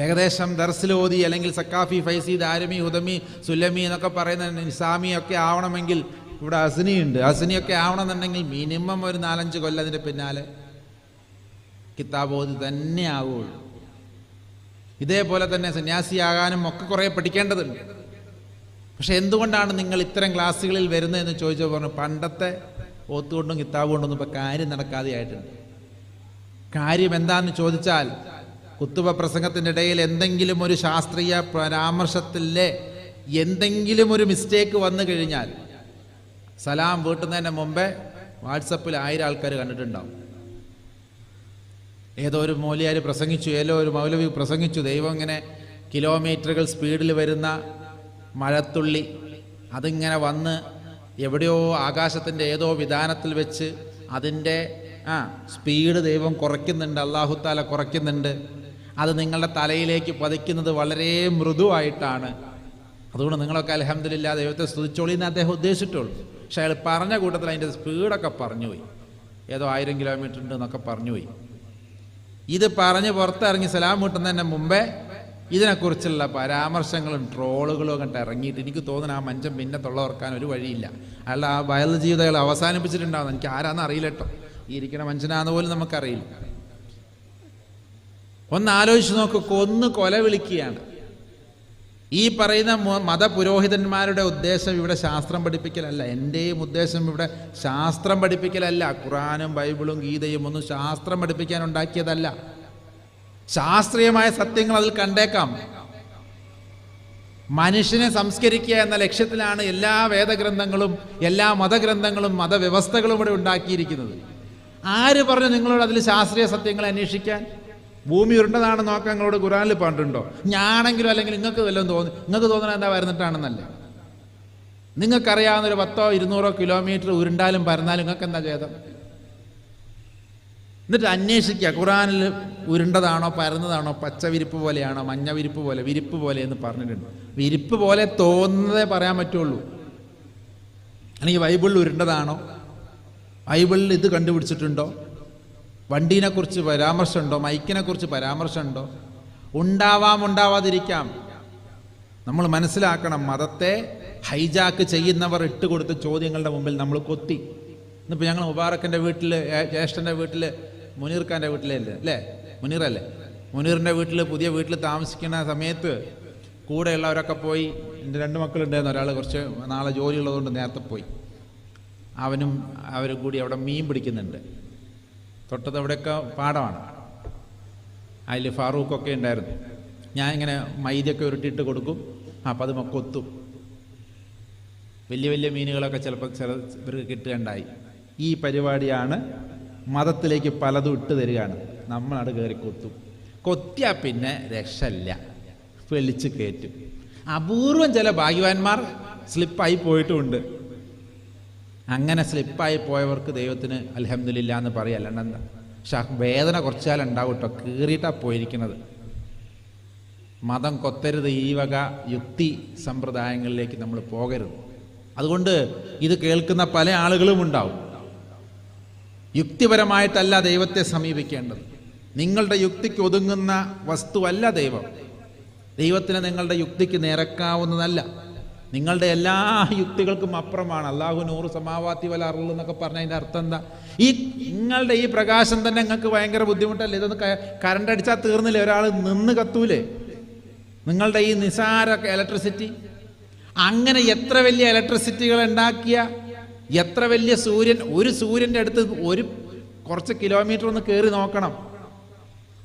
A: ഏകദേശം ദർസിൽ ഓതി അല്ലെങ്കിൽ സക്കാഫി, ഫൈസി, ദാരമി, ഹുദമി, സുല്ലമി എന്നൊക്കെ പറയുന്ന നിസാമിയൊക്കെ ആവണമെങ്കിൽ ഇവിടെ അസ്നിയുണ്ട്. അസ്നിയൊക്കെ ആവണമെന്നുണ്ടെങ്കിൽ മിനിമം ഒരു 4-5 കൊല്ലം അതിൻ്റെ പിന്നാലെ കിതാബ് ഓതി തന്നെ ആവുകയുള്ളൂ. ഇതേപോലെ തന്നെ സന്യാസിയാകാനും ഒക്കെ കുറേ പഠിക്കേണ്ടതുണ്ട്. പക്ഷെ എന്തുകൊണ്ടാണ് നിങ്ങൾ ഇത്തരം ക്ലാസ്സുകളിൽ വരുന്നതെന്ന് ചോദിച്ചു പറഞ്ഞു, പണ്ടത്തെ ഓത്തുകൊണ്ടും കിതാബ് കൊണ്ടൊന്നും ഇപ്പം കാര്യം നടക്കാതെ ആയിട്ടുണ്ട്. കാര്യം എന്താണെന്ന് ചോദിച്ചാൽ, കുത്തുബ പ്രസംഗത്തിൻ്റെ ഇടയിൽ എന്തെങ്കിലും ഒരു ശാസ്ത്രീയ പരാമർശത്തിലെ എന്തെങ്കിലും ഒരു മിസ്റ്റേക്ക് വന്നു കഴിഞ്ഞാൽ സലാം വീട്ടുന്നതിന് മുമ്പേ വാട്സപ്പിൽ 1000 ആൾക്കാർ കണ്ടിട്ടുണ്ടാവും. ഏതോ ഒരു മൗലിയാർ പ്രസംഗിച്ചു, ഏതോ ഒരു മൗലവി പ്രസംഗിച്ചു, ദൈവം ഇങ്ങനെ കിലോമീറ്ററുകൾ സ്പീഡിൽ വരുന്ന മഴത്തുള്ളി അതിങ്ങനെ വന്ന് എവിടെയോ ആകാശത്തിൻ്റെ ഏതോ വിധാനത്തിൽ വെച്ച് അതിൻ്റെ സ്പീഡ് ദൈവം കുറയ്ക്കുന്നുണ്ട്, അല്ലാഹു തആല കുറയ്ക്കുന്നുണ്ട്. അത് നിങ്ങളുടെ തലയിലേക്ക് പതിക്കുന്നത് വളരെ മൃദുവായിട്ടാണ്. അതുകൊണ്ട് നിങ്ങളൊക്കെ അൽഹംദുലില്ലാ ദൈവത്തെ സ്തുതിച്ചോളി എന്ന് അദ്ദേഹം ഉദ്ദേശിച്ചിട്ടുള്ളൂ. പക്ഷെ അയാൾ പറഞ്ഞ കൂട്ടത്തിൽ അതിൻ്റെ സ്പീഡൊക്കെ പറഞ്ഞുപോയി, ഏതോ 1000 കിലോമീറ്റർ ഉണ്ട് എന്നൊക്കെ പറഞ്ഞുപോയി. ഇത് പറഞ്ഞ് പുറത്തിറങ്ങി സലാം വീട്ടുന്നതിന് മുമ്പേ ഇതിനെക്കുറിച്ചുള്ള പരാമർശങ്ങളും ട്രോളുകളും കണ്ട് ഇറങ്ങിയിട്ട് എനിക്ക് തോന്നുന്നു ആ മനുഷ്യൻ പിന്നെ തൊള്ളവർക്കാൻ ഒരു വഴിയില്ല. അയാളുടെ ആ വയൽ ജീവിതങ്ങൾ അവസാനിപ്പിച്ചിട്ടുണ്ടാവുന്നു. എനിക്ക് ആരാന്ന് അറിയില്ല കേട്ടോ, ഈ ഇരിക്കുന്ന മനുഷ്യനാന്ന് പോലും നമുക്കറിയില്ല. ഒന്ന് ആലോചിച്ച് നോക്ക്, കൊന്ന് കൊല വിളിക്കുകയാണ്. ഈ പറയുന്ന മതപുരോഹിതന്മാരുടെ ഉദ്ദേശം ഇവിടെ ശാസ്ത്രം പഠിപ്പിക്കലല്ല. എൻ്റെയും ഉദ്ദേശം ഇവിടെ ശാസ്ത്രം പഠിപ്പിക്കലല്ല. ഖുറാനും ബൈബിളും ഗീതയും ഒന്നും ശാസ്ത്രം പഠിപ്പിക്കാൻ ഉണ്ടാക്കിയതല്ല. ശാസ്ത്രീയമായ സത്യങ്ങൾ അതിൽ കണ്ടേക്കാം. മനുഷ്യനെ സംസ്കരിക്കുക എന്ന ലക്ഷ്യത്തിലാണ് എല്ലാ വേദഗ്രന്ഥങ്ങളും എല്ലാ മതഗ്രന്ഥങ്ങളും മതവ്യവസ്ഥകളും ഇവിടെ ഉണ്ടാക്കിയിരിക്കുന്നത്. ആര് പറഞ്ഞു നിങ്ങളോട് അതിൽ ശാസ്ത്രീയ സത്യങ്ങൾ അന്വേഷിക്കാൻ? ഭൂമി ഉരുണ്ടതാണ് നോക്കാൻ നിങ്ങളോട് ഖുറാനിൽ പറഞ്ഞിട്ടുണ്ടോ? ഞാനെങ്കിലും അല്ലെങ്കിൽ നിങ്ങൾക്ക് വല്ലതും നിങ്ങൾക്ക് തോന്നുന്നത് എന്താ വരുന്നിട്ടാണെന്നല്ല. നിങ്ങൾക്കറിയാവുന്നൊരു 100-200 കിലോമീറ്റർ ഉരുണ്ടാലും പരന്നാലും നിങ്ങൾക്ക് എന്താ ചെയ്തത്? എന്നിട്ട് അന്വേഷിക്കുക, ഖുറാനിൽ ഉരുണ്ടതാണോ പരന്നതാണോ, പച്ച വിരിപ്പ് പോലെയാണോ, മഞ്ഞ വിരിപ്പ് പോലെ, വിരിപ്പ് പോലെ എന്ന് പറഞ്ഞിട്ടുണ്ട്. വിരിപ്പ് പോലെ തോന്നുന്നതേ പറയാൻ പറ്റുള്ളൂ. അല്ലെങ്കിൽ ബൈബിളിൽ ഉരുണ്ടതാണോ, ബൈബിളിൽ ഇത് കണ്ടുപിടിച്ചിട്ടുണ്ടോ, വണ്ടീനെക്കുറിച്ച് പരാമർശമുണ്ടോ, മൈക്കിനെക്കുറിച്ച് പരാമർശമുണ്ടോ? ഉണ്ടാവാം, ഉണ്ടാവാതിരിക്കാം. നമ്മൾ മനസ്സിലാക്കണം, മതത്തെ ഹൈജാക്ക് ചെയ്യുന്നവർ ഇട്ടുകൊടുത്ത ചോദ്യങ്ങളുടെ മുമ്പിൽ നമ്മൾ കൊത്തി. ഇന്നിപ്പോൾ ഞങ്ങൾ മുബാറക്കിൻ്റെ വീട്ടിൽ, ജ്യേഷ്ഠൻ്റെ വീട്ടിൽ, മുനീർഖാൻ്റെ വീട്ടിലല്ലേ അല്ലേ, മുനീറല്ലേ, മുനീറിൻ്റെ വീട്ടിൽ, പുതിയ വീട്ടിൽ താമസിക്കുന്ന സമയത്ത് കൂടെയുള്ളവരൊക്കെ പോയി. എൻ്റെ 2 മക്കളുണ്ടായിരുന്നു. ഒരാൾ കുറച്ച് നാളെ ജോലിയുള്ളതുകൊണ്ട് നേരത്തെ പോയി. അവരും കൂടി അവിടെ മീൻ പിടിക്കുന്നുണ്ട്. തൊട്ടത് അവിടെയൊക്കെ പാടമാണ്. അതിൽ ഫാറൂഖൊക്കെ ഉണ്ടായിരുന്നു. ഞാൻ ഇങ്ങനെ മൈദയൊക്കെ ഉരുട്ടിയിട്ട് കൊടുക്കും. അപ്പം അത് കൊത്തും. വലിയ വലിയ മീനുകളൊക്കെ ചിലപ്പോൾ ഇവർക്ക് കിട്ടുകയുണ്ടായി. ഈ പരിപാടിയാണ് മതത്തിലേക്ക് പലതും ഇട്ട് തരികയാണ്. നമ്മളവിടെ കയറി കൊത്തിയാൽ പിന്നെ രക്ഷയില്ല, വെളിച്ച് കയറ്റും. അപൂർവം ചില ഭാഗ്യവാന്മാർ സ്ലിപ്പായി പോയിട്ടുമുണ്ട്. അങ്ങനെ സ്ലിപ്പായി പോയവർക്ക് ദൈവത്തിന് അൽഹംദുലില്ലാ എന്ന് പറയുക, അല്ലാണ്ട് എന്താ. പക്ഷെ വേദന കുറച്ചാലുണ്ടാവും കേട്ടോ, കീറിയിട്ടാണ് പോയിരിക്കുന്നത്. മതം കൊത്തരുത്, ഈ വക യുക്തി സമ്പ്രദായങ്ങളിലേക്ക് നമ്മൾ പോകരുത്. അതുകൊണ്ട് ഇത് കേൾക്കുന്ന പല ആളുകളും ഉണ്ടാവും. യുക്തിപരമായിട്ടല്ല ദൈവത്തെ സമീപിക്കേണ്ടത്. നിങ്ങളുടെ യുക്തിക്ക് ഒതുങ്ങുന്ന വസ്തുവല്ല ദൈവം. ദൈവത്തിന് നിങ്ങളുടെ യുക്തിക്ക് നിരക്കാവുന്നതല്ല. നിങ്ങളുടെ എല്ലാ യുക്തികൾക്കും അപ്പുറമാണ്. അല്ലാഹു നൂറ് സമാവാത്തി വൽ അർള് എന്നൊക്കെ പറഞ്ഞ അതിൻ്റെ അർത്ഥം എന്താ? ഈ നിങ്ങളുടെ ഈ പ്രകാശം തന്നെ നിങ്ങൾക്ക് ഭയങ്കര ബുദ്ധിമുട്ടല്ലേ? ഇതൊന്ന് കറണ്ട് അടിച്ചാൽ തീർന്നില്ലേ? ഒരാൾ നിന്ന് കത്തൂലേ? നിങ്ങളുടെ ഈ നിസാര ഇലക്ട്രിസിറ്റി, അങ്ങനെ എത്ര വലിയ ഇലക്ട്രിസിറ്റികൾ ഉണ്ടാക്കിയ, എത്ര വലിയ സൂര്യൻ, ഒരു സൂര്യൻ്റെ അടുത്ത് കുറച്ച് കിലോമീറ്റർ ഒന്ന് കയറി നോക്കണം,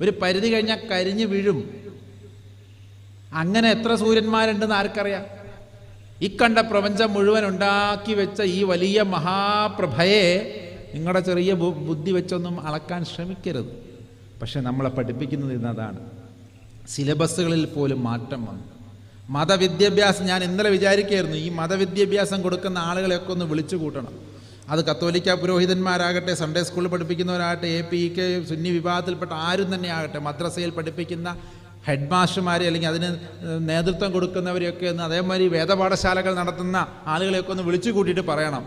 A: ഒരു പരിധി കഴിഞ്ഞാൽ കരിഞ്ഞു വീഴും. അങ്ങനെ എത്ര സൂര്യന്മാരുണ്ടെന്ന് ആർക്കറിയാം? ഈ കണ്ട പ്രപഞ്ചം മുഴുവൻ ഉണ്ടാക്കി വെച്ച ഈ വലിയ മഹാപ്രഭയെ നിങ്ങളുടെ ചെറിയ ബുദ്ധി വെച്ചൊന്നും അളക്കാൻ ശ്രമിക്കരുത്. പക്ഷെ നമ്മളെ പഠിപ്പിക്കുന്നത് ഇന്നതാണ്. സിലബസുകളിൽ പോലും മാറ്റം വന്നു. മതവിദ്യാഭ്യാസം, ഞാൻ ഇന്നലെ വിചാരിക്കുകയായിരുന്നു, ഈ മതവിദ്യാഭ്യാസം കൊടുക്കുന്ന ആളുകളെയൊക്കെ ഒന്ന് വിളിച്ചു കൂട്ടണം. അത് കത്തോലിക്ക പുരോഹിതന്മാരാകട്ടെ, സൺഡേ സ്കൂളിൽ പഠിപ്പിക്കുന്നവരാകട്ടെ, APK സുന്നി വിഭാഗത്തിൽപ്പെട്ട ആരും തന്നെ ആകട്ടെ, മദ്രസയിൽ പഠിപ്പിക്കുന്ന ഹെഡ് മാസ്റ്റർമാരെ അല്ലെങ്കിൽ അതിന് നേതൃത്വം കൊടുക്കുന്നവരെയൊക്കെ ഒന്ന്, അതേമാതിരി വേദപാഠശാലകൾ നടത്തുന്ന ആളുകളെയൊക്കെ ഒന്ന് വിളിച്ചു കൂട്ടിയിട്ട് പറയണം,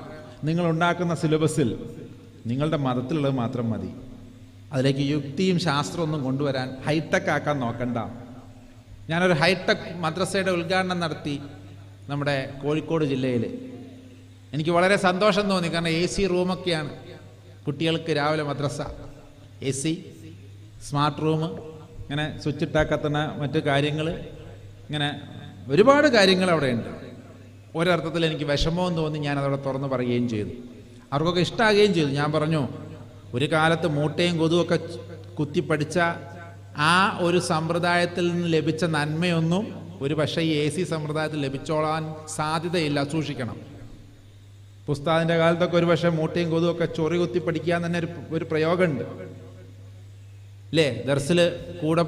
A: നിങ്ങളുണ്ടാക്കുന്ന സിലബസിൽ നിങ്ങളുടെ മതത്തിലുള്ളത് മാത്രം മതി. അതിലേക്ക് യുക്തിയും ശാസ്ത്രമൊന്നും കൊണ്ടുവരാൻ ഹൈടെക് ആക്കാൻ നോക്കണ്ട. ഞാനൊരു ഹൈടെക് മദ്രസയുടെ ഉദ്ഘാടനം നടത്തി നമ്മുടെ കോഴിക്കോട് ജില്ലയിൽ. എനിക്ക് വളരെ സന്തോഷം തോന്നി. കാരണം AC റൂമൊക്കെയാണ് കുട്ടികൾക്ക് രാവിലെ മദ്രസ, AC, സ്മാർട്ട് റൂം, ഇങ്ങനെ സ്വിച്ച് ഇട്ടാൽ കത്തുന്ന മറ്റു കാര്യങ്ങൾ, ഇങ്ങനെ ഒരുപാട് കാര്യങ്ങൾ അവിടെ ഉണ്ട്. ഒരർത്ഥത്തിൽ എനിക്ക് വിഷമവും തോന്നി. ഞാനതവിടെ തുറന്ന് പറയുകയും ചെയ്തു. അവർക്കൊക്കെ ഇഷ്ടമാകുകയും ചെയ്തു. ഞാൻ പറഞ്ഞു, ഒരു കാലത്ത് മൂട്ടയും കൊതുവൊക്കെ കുത്തിപ്പടിച്ച ആ ഒരു സമ്പ്രദായത്തിൽ നിന്ന് ലഭിച്ച നന്മയൊന്നും ഒരു പക്ഷേ ഈ AC സമ്പ്രദായത്തിൽ ലഭിച്ചോളാൻ സാധ്യതയില്ല, സൂക്ഷിക്കണം. പുസ്താദിൻ്റെ കാലത്തൊക്കെ ഒരു പക്ഷേ മൂട്ടയും കൊതുവൊക്കെ ചൊറി കുത്തി പഠിക്കാൻ തന്നെ ഒരു പ്രയോഗമുണ്ട് അല്ലേ? ദർസിൽ കൂടെ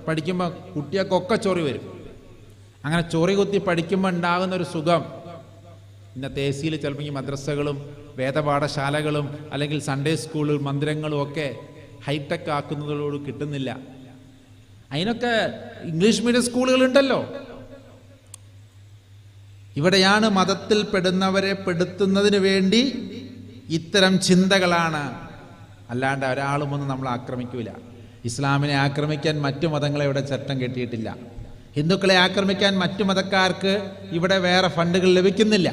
A: പഠിക്കുമ്പോൾ കുട്ടികൾക്കൊക്കെ ചൊറി വരും. അങ്ങനെ ചൊറി കുത്തി പഠിക്കുമ്പോൾ ഉണ്ടാകുന്ന ഒരു സുഖം ഇന്നത്തെ ACയിൽ ചിലപ്പോൾ ഈ മദ്രസകളും വേദപാഠശാലകളും അല്ലെങ്കിൽ സൺഡേ സ്കൂളും മന്ദിരങ്ങളും ഒക്കെ ഹൈടെക് ആക്കുന്നതോട് കിട്ടുന്നില്ല. അതിനൊക്കെ ഇംഗ്ലീഷ് മീഡിയം സ്കൂളുകളുണ്ടല്ലോ. ഇവിടെയാണ് മതത്തിൽ പെടുന്നവരെ പെടുത്തുന്നതിന് വേണ്ടി ഇത്തരം ചിന്തകളാണ്. അല്ലാണ്ട് ഒരാളും ഒന്നും നമ്മൾ ആക്രമിക്കൂല. ഇസ്ലാമിനെ ആക്രമിക്കാൻ മറ്റു മതങ്ങളെ ഇവിടെ ചട്ടം കെട്ടിയിട്ടില്ല. ഹിന്ദുക്കളെ ആക്രമിക്കാൻ മറ്റു മതക്കാർക്ക് ഇവിടെ വേറെ ഫണ്ടുകൾ ലഭിക്കുന്നില്ല.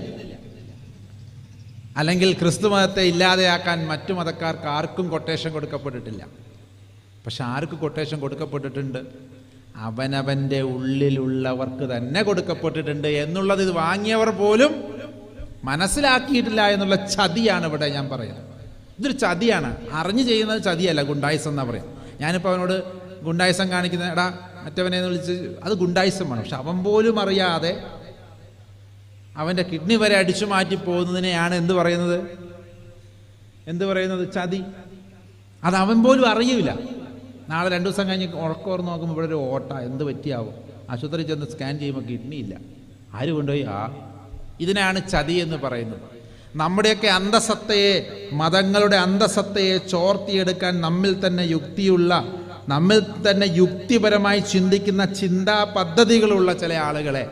A: അല്ലെങ്കിൽ ക്രിസ്തു മതത്തെ ഇല്ലാതെയാക്കാൻ മറ്റു മതക്കാർക്ക് ആർക്കും കൊട്ടേഷൻ കൊടുക്കപ്പെട്ടിട്ടില്ല. പക്ഷെ ആർക്ക് കൊട്ടേഷൻ കൊടുക്കപ്പെട്ടിട്ടുണ്ട്? അവനവൻ്റെ ഉള്ളിലുള്ളവർക്ക് തന്നെ കൊടുക്കപ്പെട്ടിട്ടുണ്ട് എന്നുള്ളത് ഇത് വാങ്ങിയവർ പോലും മനസ്സിലാക്കിയിട്ടില്ല എന്നുള്ള ചതിയാണ് ഇവിടെ ഞാൻ പറയുന്നത്. ഇതൊരു ചതിയാണ്. അറിഞ്ഞു ചെയ്യുന്നത് ചതിയല്ല, ഗുണ്ടായിസം എന്നാ പറയാം. ഞാനിപ്പോൾ അവനോട് ഗുണ്ടായിസം കാണിക്കുന്ന എടാ മറ്റവനെ വിളിച്ച്, അത് ഗുണ്ടായിസമാണ്. പക്ഷെ അവൻ പോലും അറിയാതെ അവൻ്റെ കിഡ്നി വരെ അടിച്ചു മാറ്റി പോകുന്നതിനെയാണ് എന്ത് പറയുന്നത്? ചതി. അത് അവൻ പോലും അറിയില്ല. നാളെ 2 ദിവസം കഴിഞ്ഞ് ഉറക്കോർന്ന് നോക്കുമ്പോൾ ഇവിടെ ഒരു ഓട്ട, എന്ത് പറ്റിയാവും? ആശുപത്രി ചെന്ന് സ്കാൻ ചെയ്യുമ്പോൾ കിഡ്നി ഇല്ല. ആര് കൊണ്ടുപോയി? ഇതിനാണ് ചതി എന്ന് പറയുന്നത്. നമ്മുടെയൊക്കെ അന്തസത്തയെ, മതങ്ങളുടെ അന്തസത്തയെ ചോർത്തിയെടുക്കാൻ നമ്മിൽ തന്നെ യുക്തിപരമായി ചിന്തിക്കുന്ന ചിന്താ പദ്ധതികളുള്ള ചില ആളുകളെ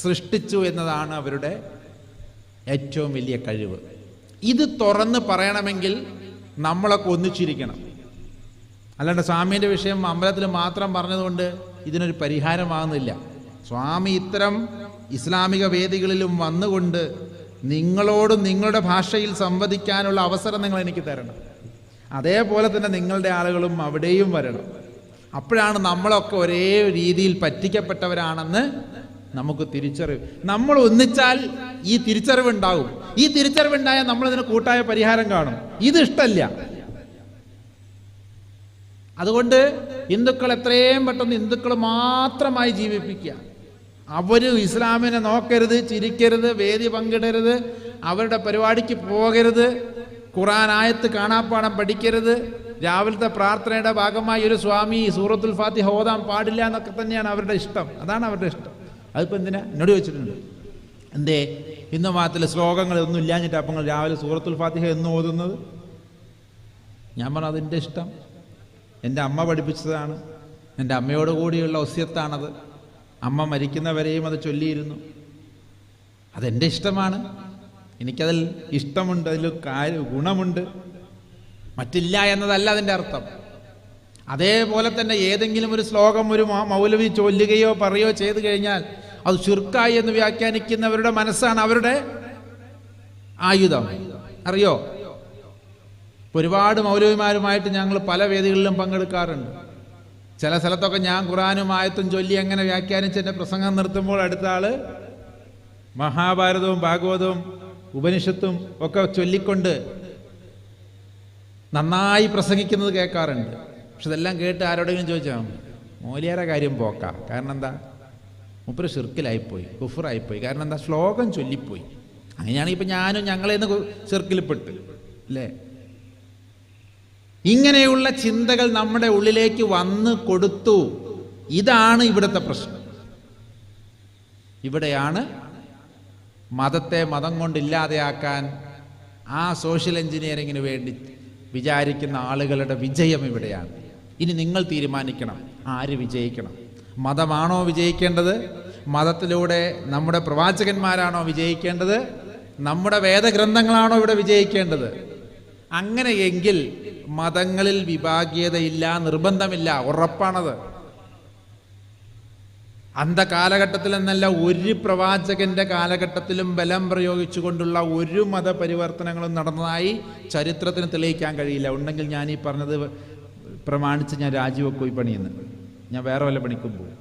A: സൃഷ്ടിച്ചു എന്നതാണ് അവരുടെ ഏറ്റവും വലിയ കഴിവ്. ഇത് തുറന്ന് പറയണമെങ്കിൽ നമ്മളൊക്കെ ഒന്നിച്ചിരിക്കണം. അല്ലാണ്ട് സ്വാമീൻ്റെ വിഷയം അമ്പലത്തിൽ മാത്രം പറഞ്ഞതുകൊണ്ട് ഇതിനൊരു പരിഹാരമാകുന്നില്ല. സ്വാമി ഇത്തരം ഇസ്ലാമിക വേദികളിലും വന്നുകൊണ്ട് നിങ്ങളോടും നിങ്ങളുടെ ഭാഷയിൽ സംവദിക്കാനുള്ള അവസരം നിങ്ങൾ എനിക്ക് തരണം. അതേപോലെ തന്നെ നിങ്ങളുടെ ആളുകളും അവിടെയും വരണം. അപ്പോഴാണ് നമ്മളൊക്കെ ഒരേ രീതിയിൽ പറ്റിക്കപ്പെട്ടവരാണെന്ന് നമുക്ക് തിരിച്ചറിവ്. നമ്മൾ ഒന്നിച്ചാൽ ഈ തിരിച്ചറിവുണ്ടാകും. ഈ തിരിച്ചറിവുണ്ടായാൽ നമ്മളിതിന് കൂട്ടായ പരിഹാരം കാണും. ഇത് ഇഷ്ടമല്ല. അതുകൊണ്ട് ഹിന്ദുക്കൾ എത്രയും പെട്ടെന്ന് ഹിന്ദുക്കൾ മാത്രമായി ജീവിപ്പിക്കുക. അവർ ഇസ്ലാമിനെ നോക്കരുത്, ചിരിക്കരുത്, വേദി പങ്കിടരുത്, അവരുടെ പരിപാടിക്ക് പോകരുത്, ഖുർആൻ ആയത്ത് കാണാപ്പാഠം പഠിക്കരുത്, രാവിലത്തെ പ്രാർത്ഥനയുടെ ഭാഗമായി ഒരു സ്വാമി സൂറത്തുൽ ഫാത്തിഹ ഓതാൻ പാടില്ല എന്നൊക്കെ തന്നെയാണ് അവരുടെ ഇഷ്ടം. അതാണ് അവരുടെ ഇഷ്ടം. അതിപ്പോൾ എന്തിനാ എന്നോട് ചോദിച്ചിട്ടുണ്ട്, എന്തേ ഹിന്ദു മതത്തിൽ ശ്ലോകങ്ങളൊന്നും ഇല്ലാഞ്ഞിട്ട് അപ്പം രാവിലെ സൂറത്തുൽ ഫാത്തിഹ എന്ന് ഓതുന്നത്? ഞാൻ പറഞ്ഞു അതെൻ്റെ ഇഷ്ടം, എൻ്റെ അമ്മ പഠിപ്പിച്ചതാണ്, എൻ്റെ അമ്മയോട് കൂടിയുള്ള വസിയത്താണത്. അമ്മ മരിക്കുന്നവരെയും അത് ചൊല്ലിയിരുന്നു. അതെൻ്റെ ഇഷ്ടമാണ്, എനിക്കതിൽ ഇഷ്ടമുണ്ട്, അതിൽ ഗുണമുണ്ട്, മറ്റില്ല എന്നതല്ല അതിൻ്റെ അർത്ഥം. അതേപോലെ തന്നെ ഏതെങ്കിലും ഒരു ശ്ലോകം ഒരു മൗലവി ചൊല്ലുകയോ പറയുകയോ ചെയ്തു കഴിഞ്ഞാൽ അത് ശിർക്കായി എന്ന് വ്യാഖ്യാനിക്കുന്നവരുടെ മനസ്സാണ് അവരുടെ ആയുധം. അറിയോ, ഒരുപാട് മൗലവിമാരുമായിട്ട് ഞങ്ങൾ പല വേദികളിലും പങ്കെടുക്കാറുണ്ട്. ചില സ്ഥലത്തൊക്കെ ഞാൻ ഖുറാനും ആയത്തും ചൊല്ലി അങ്ങനെ വ്യാഖ്യാനിച്ച് എൻ്റെ പ്രസംഗം നിർത്തുമ്പോൾ അടുത്ത ആള് മഹാഭാരതവും ഭാഗവതവും ഉപനിഷത്തും ഒക്കെ ചൊല്ലിക്കൊണ്ട് നന്നായി പ്രസംഗിക്കുന്നത് കേൾക്കാറുണ്ട്. പക്ഷെ ഇതെല്ലാം കേട്ട് ആരോടെങ്കിലും ചോദിച്ചാൽ മൗലിയാരെ കാര്യം പോക്കാം. കാരണം എന്താ, മൂപ്പര് ഷിർക്കിലായിപ്പോയി, കുഫറായിപ്പോയി. കാരണം എന്താ, ശ്ലോകം ചൊല്ലിപ്പോയി. അങ്ങനെയാണെങ്കിൽ ഇപ്പം ഞാനും ഞങ്ങളേന്ന് ഷിർക്കിൽപ്പെട്ട് അല്ലേ. ഇങ്ങനെയുള്ള ചിന്തകൾ നമ്മുടെ ഉള്ളിലേക്ക് വന്ന് കൊടുത്തു. ഇതാണ് ഇവിടുത്തെ പ്രശ്നം. ഇവിടെയാണ് മതത്തെ മതം കൊണ്ടില്ലാതെയാക്കാൻ ആ സോഷ്യൽ എഞ്ചിനീയറിങ്ങിന് വേണ്ടി വിചാരിക്കുന്ന ആളുകളുടെ വിജയം ഇവിടെയാണ്. ഇനി നിങ്ങൾ തീരുമാനിക്കണം ആര് വിജയിക്കണം. മതമാണോ വിജയിക്കേണ്ടത്? മതത്തിലൂടെ നമ്മുടെ പ്രവാചകന്മാരാണോ വിജയിക്കേണ്ടത്? നമ്മുടെ വേദഗ്രന്ഥങ്ങളാണോ ഇവിടെ വിജയിക്കേണ്ടത്? അങ്ങനെയെങ്കിൽ മതങ്ങളിൽ വിഭാഗീയതയില്ല, നിർബന്ധമില്ല, ഉറപ്പാണത്. അന്ധകാലഘട്ടത്തിൽ എന്നല്ല, ഒരു പ്രവാചകന്റെ കാലഘട്ടത്തിലും ബലം പ്രയോഗിച്ചുകൊണ്ടുള്ള ഒരു മതപരിവർത്തനങ്ങളും നടന്നതായി ചരിത്രത്തിന് തെളിയിക്കാൻ കഴിയില്ല. ഉണ്ടെങ്കിൽ ഞാൻ ഈ പറഞ്ഞത് പ്രമാണിച്ച് ഞാൻ രാജിവെക്കും ഈ പണിയെന്ന്, ഞാൻ വേറെ വല്ല പണിക്കും പോകും.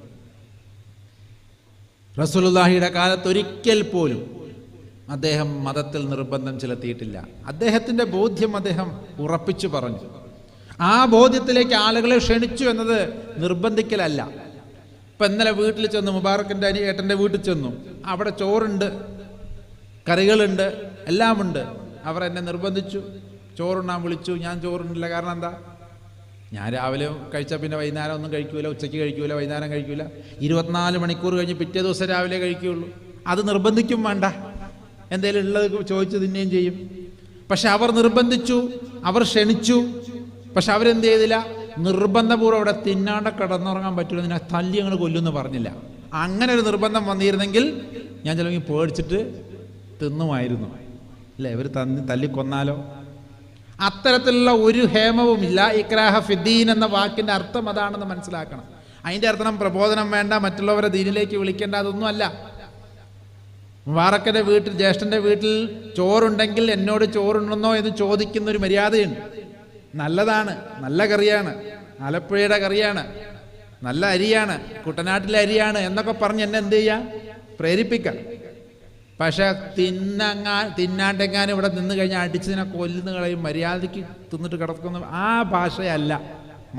A: റസൂലുള്ളാഹിയുടെ കാലത്ത് ഒരിക്കൽ പോലും അദ്ദേഹം മതത്തിൽ നിർബന്ധം ചെലുത്തിയിട്ടില്ല. അദ്ദേഹത്തിൻ്റെ ബോധ്യം അദ്ദേഹം ഉറപ്പിച്ചു പറഞ്ഞു. ആ ബോധ്യത്തിലേക്ക് ആളുകളെ ക്ഷണിച്ചു എന്നത് നിർബന്ധിക്കലല്ല. ഇപ്പം ഇന്നലെ വീട്ടിൽ ചെന്നു, മുബാറക്കിൻ്റെ ഏട്ടൻ്റെ വീട്ടിൽ ചെന്നു. അവിടെ ചോറുണ്ട്, കറികളുണ്ട്, എല്ലാമുണ്ട്. അവർ എന്നെ നിർബന്ധിച്ചു, ചോറുണ്ണാൻ വിളിച്ചു. ഞാൻ ചോറുണ്ടില്ല. കാരണം എന്താ, ഞാൻ രാവിലെ കഴിച്ചാൽ പിന്നെ വൈകുന്നേരം ഒന്നും കഴിക്കൂല, ഉച്ചയ്ക്ക് കഴിക്കൂല, വൈകുന്നേരം കഴിക്കൂല. 24 മണിക്കൂർ കഴിഞ്ഞ് പിറ്റേ ദിവസം രാവിലെ കഴിക്കുകയുള്ളൂ. അത് നിർബന്ധിക്കും വേണ്ട, എന്തേലും ഉള്ളത് ചോദിച്ച് തിന്നുകയും ചെയ്യും. പക്ഷെ അവർ നിർബന്ധിച്ചു, അവർ ക്ഷണിച്ചു. പക്ഷെ അവരെന്ത് ചെയ്തില്ല, നിർബന്ധപൂർവ്വം അവിടെ തിന്നാണ്ട കിടന്നുറങ്ങാൻ പറ്റില്ല, നിന്നെ തല്ലി ഞങ്ങൾ കൊല്ലുമെന്ന് പറഞ്ഞില്ല. അങ്ങനെ ഒരു നിർബന്ധം വന്നിരുന്നെങ്കിൽ ഞാൻ ചിലപ്പോൾ പേടിച്ചിട്ട് തിന്നുമായിരുന്നു അല്ലേ, ഇവർ തല്ലിക്കൊന്നാലോ. അത്തരത്തിലുള്ള ഒരു ഹേമവുമില്ല. ഇക്രാഹ ഫിദ്ദീൻ എന്ന വാക്കിൻ്റെ അർത്ഥം അതാണെന്ന് മനസ്സിലാക്കണം. അതിൻ്റെ അർത്ഥം പ്രബോധനം വേണ്ട, മറ്റുള്ളവരെ ദീനിലേക്ക് വിളിക്കേണ്ട, അതൊന്നും അല്ല. മുബാറക്കൻ്റെ വീട്ടിൽ, ജ്യേഷ്ഠൻ്റെ വീട്ടിൽ ചോറുണ്ടെങ്കിൽ എന്നോട് ചോറുണ്ടെന്നോ എന്ന് ചോദിക്കുന്നൊരു മര്യാദയുണ്ട്. നല്ലതാണ്, നല്ല കറിയാണ്, ആലപ്പുഴയുടെ കറിയാണ്, നല്ല അരിയാണ്, കുട്ടനാട്ടിലെ അരിയാണ് എന്നൊക്കെ പറഞ്ഞ് എന്നെ എന്ത് ചെയ്യാം, പ്രേരിപ്പിക്കാം. പക്ഷെ തിന്നാണ്ടെങ്ങാനും ഇവിടെ നിന്ന് കഴിഞ്ഞാൽ അടിച്ചതിനെ കൊല്ലുന്ന കളയും, മര്യാദയ്ക്ക് തിന്നിട്ട് കിടക്കുന്ന ആ ഭാഷയല്ല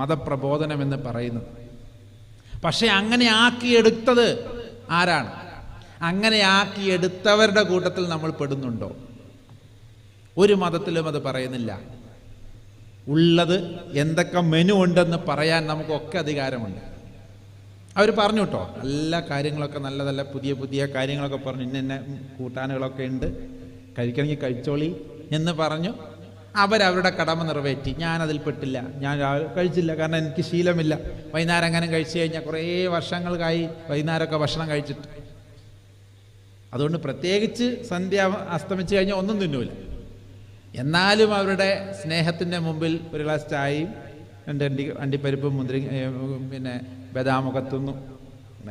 A: മതപ്രബോധനം എന്ന് പറയുന്നത്. പക്ഷെ അങ്ങനെ ആക്കിയെടുത്തത് ആരാണ്? അങ്ങനെ ആക്കിയെടുത്തവരുടെ കൂട്ടത്തിൽ നമ്മൾ പെടുന്നുണ്ടോ? ഒരു മതത്തിലും അത് പറയുന്നില്ല. ഉള്ളത് എന്തൊക്കെ മെനു ഉണ്ടെന്ന് പറയാൻ നമുക്കൊക്കെ അധികാരമുണ്ട്. അവർ പറഞ്ഞു കേട്ടോ, നല്ല കാര്യങ്ങളൊക്കെ, നല്ല പുതിയ പുതിയ കാര്യങ്ങളൊക്കെ പറഞ്ഞു, ഇന്ന കൂട്ടാനുകളൊക്കെ ഉണ്ട്, കഴിക്കണമെങ്കിൽ കഴിച്ചോളി എന്ന് പറഞ്ഞു. അവരവരുടെ കടമ നിറവേറ്റി. ഞാനതിൽ പെട്ടില്ല. ഞാൻ കഴിച്ചില്ല, കാരണം എനിക്ക് ശീലമില്ല. വൈകുന്നേരം അങ്ങനെ കഴിച്ചു കഴിഞ്ഞാൽ കുറേ വർഷങ്ങൾക്കായി വൈകുന്നേരമൊക്കെ ഭക്ഷണം കഴിച്ചിട്ട്. അതുകൊണ്ട് പ്രത്യേകിച്ച് സന്ധ്യ അസ്തമിച്ച് കഴിഞ്ഞാൽ ഒന്നും തിന്നൂല. എന്നാലും അവരുടെ സ്നേഹത്തിൻ്റെ മുമ്പിൽ ഒരു ഗ്ലാസ് ചായയും 2 അണ്ടിപ്പരിപ്പും മുന്തിരി പിന്നെ ബദാമൊക്കെ തിന്നു.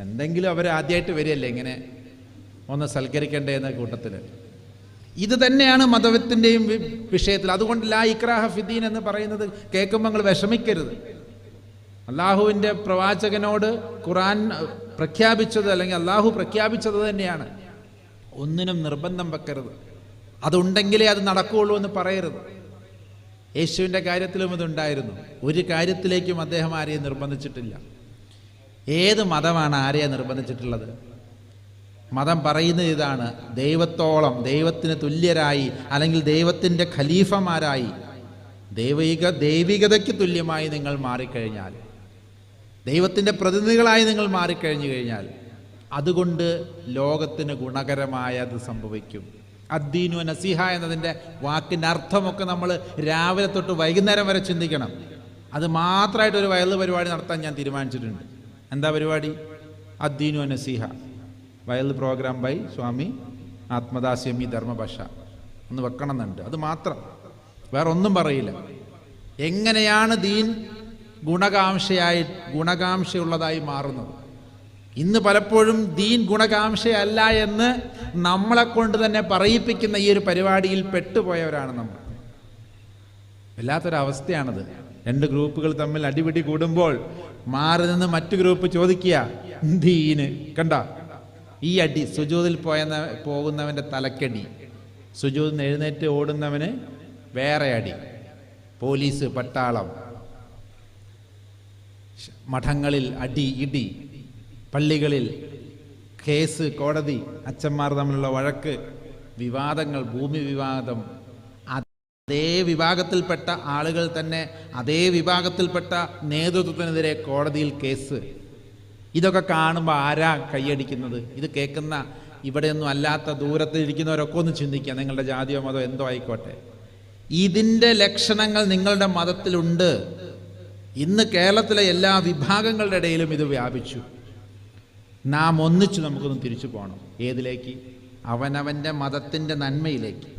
A: എന്തെങ്കിലും അവർ ആദ്യമായിട്ട് വരികയല്ലേ ഇങ്ങനെ ഒന്ന് സൽക്കരിക്കണ്ടേ എന്ന കൂട്ടത്തിൽ. ഇത് തന്നെയാണ് മതത്തിൻ്റെയും വിഷയത്തിൽ. അതുകൊണ്ട് ലാ ഇക്രാഹ ഫിദ്ദീൻ എന്ന് പറയുന്നത് കേൾക്കുമ്പോൾ നിങ്ങൾ വിഷമിക്കരുത്. അള്ളാഹുവിൻ്റെ പ്രവാചകനോട് ഖുർആൻ പ്രഖ്യാപിച്ചത്, അല്ലെങ്കിൽ അള്ളാഹു പ്രഖ്യാപിച്ചത് തന്നെയാണ്. ഒന്നിനും നിർബന്ധം വെക്കരുത്. അതുണ്ടെങ്കിലേ അത് നടക്കുകയുള്ളൂ എന്ന് പറയരുത്. യേശുവിൻ്റെ കാര്യത്തിലും ഇതുണ്ടായിരുന്നു. ഒരു കാര്യത്തിലേക്കും അദ്ദേഹം ആരെയും നിർബന്ധിച്ചിട്ടില്ല. ഏത് മതമാണ് ആരെയും നിർബന്ധിച്ചിട്ടുള്ളത്? മതം പറയുന്നത് ഇതാണ്: ദൈവത്തോളം, ദൈവത്തിന് തുല്യരായി, അല്ലെങ്കിൽ ദൈവത്തിൻ്റെ ഖലീഫമാരായി, ദൈവികതയ്ക്ക് തുല്യമായി നിങ്ങൾ മാറിക്കഴിഞ്ഞാൽ, ദൈവത്തിൻ്റെ പ്രതിനിധികളായി നിങ്ങൾ മാറിക്കഴിഞ്ഞു കഴിഞ്ഞാൽ, അതുകൊണ്ട് ലോകത്തിന് ഗുണകരമായത് സംഭവിക്കും. അദ്ദീനു നസീഹ എന്നതിൻ്റെ വാക്കിൻ്റെ അർത്ഥമൊക്കെ നമ്മൾ രാവിലെ തൊട്ട് വൈകുന്നേരം വരെ ചിന്തിക്കണം. അത് മാത്രമായിട്ടൊരു വയല് പരിപാടി നടത്താൻ ഞാൻ തീരുമാനിച്ചിട്ടുണ്ട്. എന്താ പരിപാടി? അദ്ദീനു നസീഹ, വയൽ പ്രോഗ്രാം ബൈ സ്വാമി ആത്മദാസ്യമി ധർമ്മഭാഷ ഒന്ന് വെക്കണമെന്നുണ്ട്. അത് മാത്രം, വേറെ ഒന്നും പറയില്ല. എങ്ങനെയാണ് ദീൻ ഗുണകാംക്ഷയുള്ളതായി മാറുന്നത്? ഇന്ന് പലപ്പോഴും ദീൻ ഗുണകാംക്ഷയല്ല എന്ന് നമ്മളെ കൊണ്ട് തന്നെ പറയിപ്പിക്കുന്ന ഈ ഒരു പരിപാടിയിൽ പെട്ടുപോയവരാണ് നമ്മൾ. വല്ലാത്തൊരവസ്ഥയാണത്. രണ്ട് ഗ്രൂപ്പുകൾ തമ്മിൽ അടിപിടി കൂടുമ്പോൾ മാറി നിന്ന് മറ്റു ഗ്രൂപ്പ് ചോദിക്കുക ദീന്. കണ്ട ഈ അടി, സുജൂദിൽ പോകുന്നവൻ്റെ തലക്കടി, സുജൂദിൽ എഴുന്നേറ്റ് ഓടുന്നവന് വേറെ അടി, പോലീസ്, പട്ടാളം, മഠങ്ങളിൽ അടി ഇടി, പള്ളികളിൽ കേസ്, കോടതി, അച്ഛന്മാർ തമ്മിലുള്ള വഴക്ക്, വിവാദങ്ങൾ, ഭൂമി വിവാദം. അതേ വിഭാഗത്തിൽപ്പെട്ട ആളുകൾ തന്നെ അതേ വിഭാഗത്തിൽപ്പെട്ട നേതൃത്വത്തിനെതിരെ കോടതിയിൽ കേസ്. ഇതൊക്കെ കാണുമ്പോൾ ആരാ കൈയടിക്കുന്നത്? ഇത് കേൾക്കുന്ന ഇവിടെയൊന്നും അല്ലാത്ത ദൂരത്തിലിരിക്കുന്നവരൊക്കെ ഒന്ന് ചിന്തിക്കുക. നിങ്ങളുടെ ജാതിയോ മതമോ എന്തോ ആയിക്കോട്ടെ, ഇതിൻ്റെ ലക്ഷണങ്ങൾ നിങ്ങളുടെ മതത്തിലുണ്ട്. ഇന്ന് കേരളത്തിലെ എല്ലാ വിഭാഗങ്ങളുടെ ഇടയിലും ഇത് വ്യാപിച്ചു. നാം ഒന്നിച്ചു നമുക്കൊന്ന് തിരിച്ചു പോകണം. ഏതിലേക്ക്? അവനവൻ്റെ മതത്തിൻ്റെ നന്മയിലേക്ക്.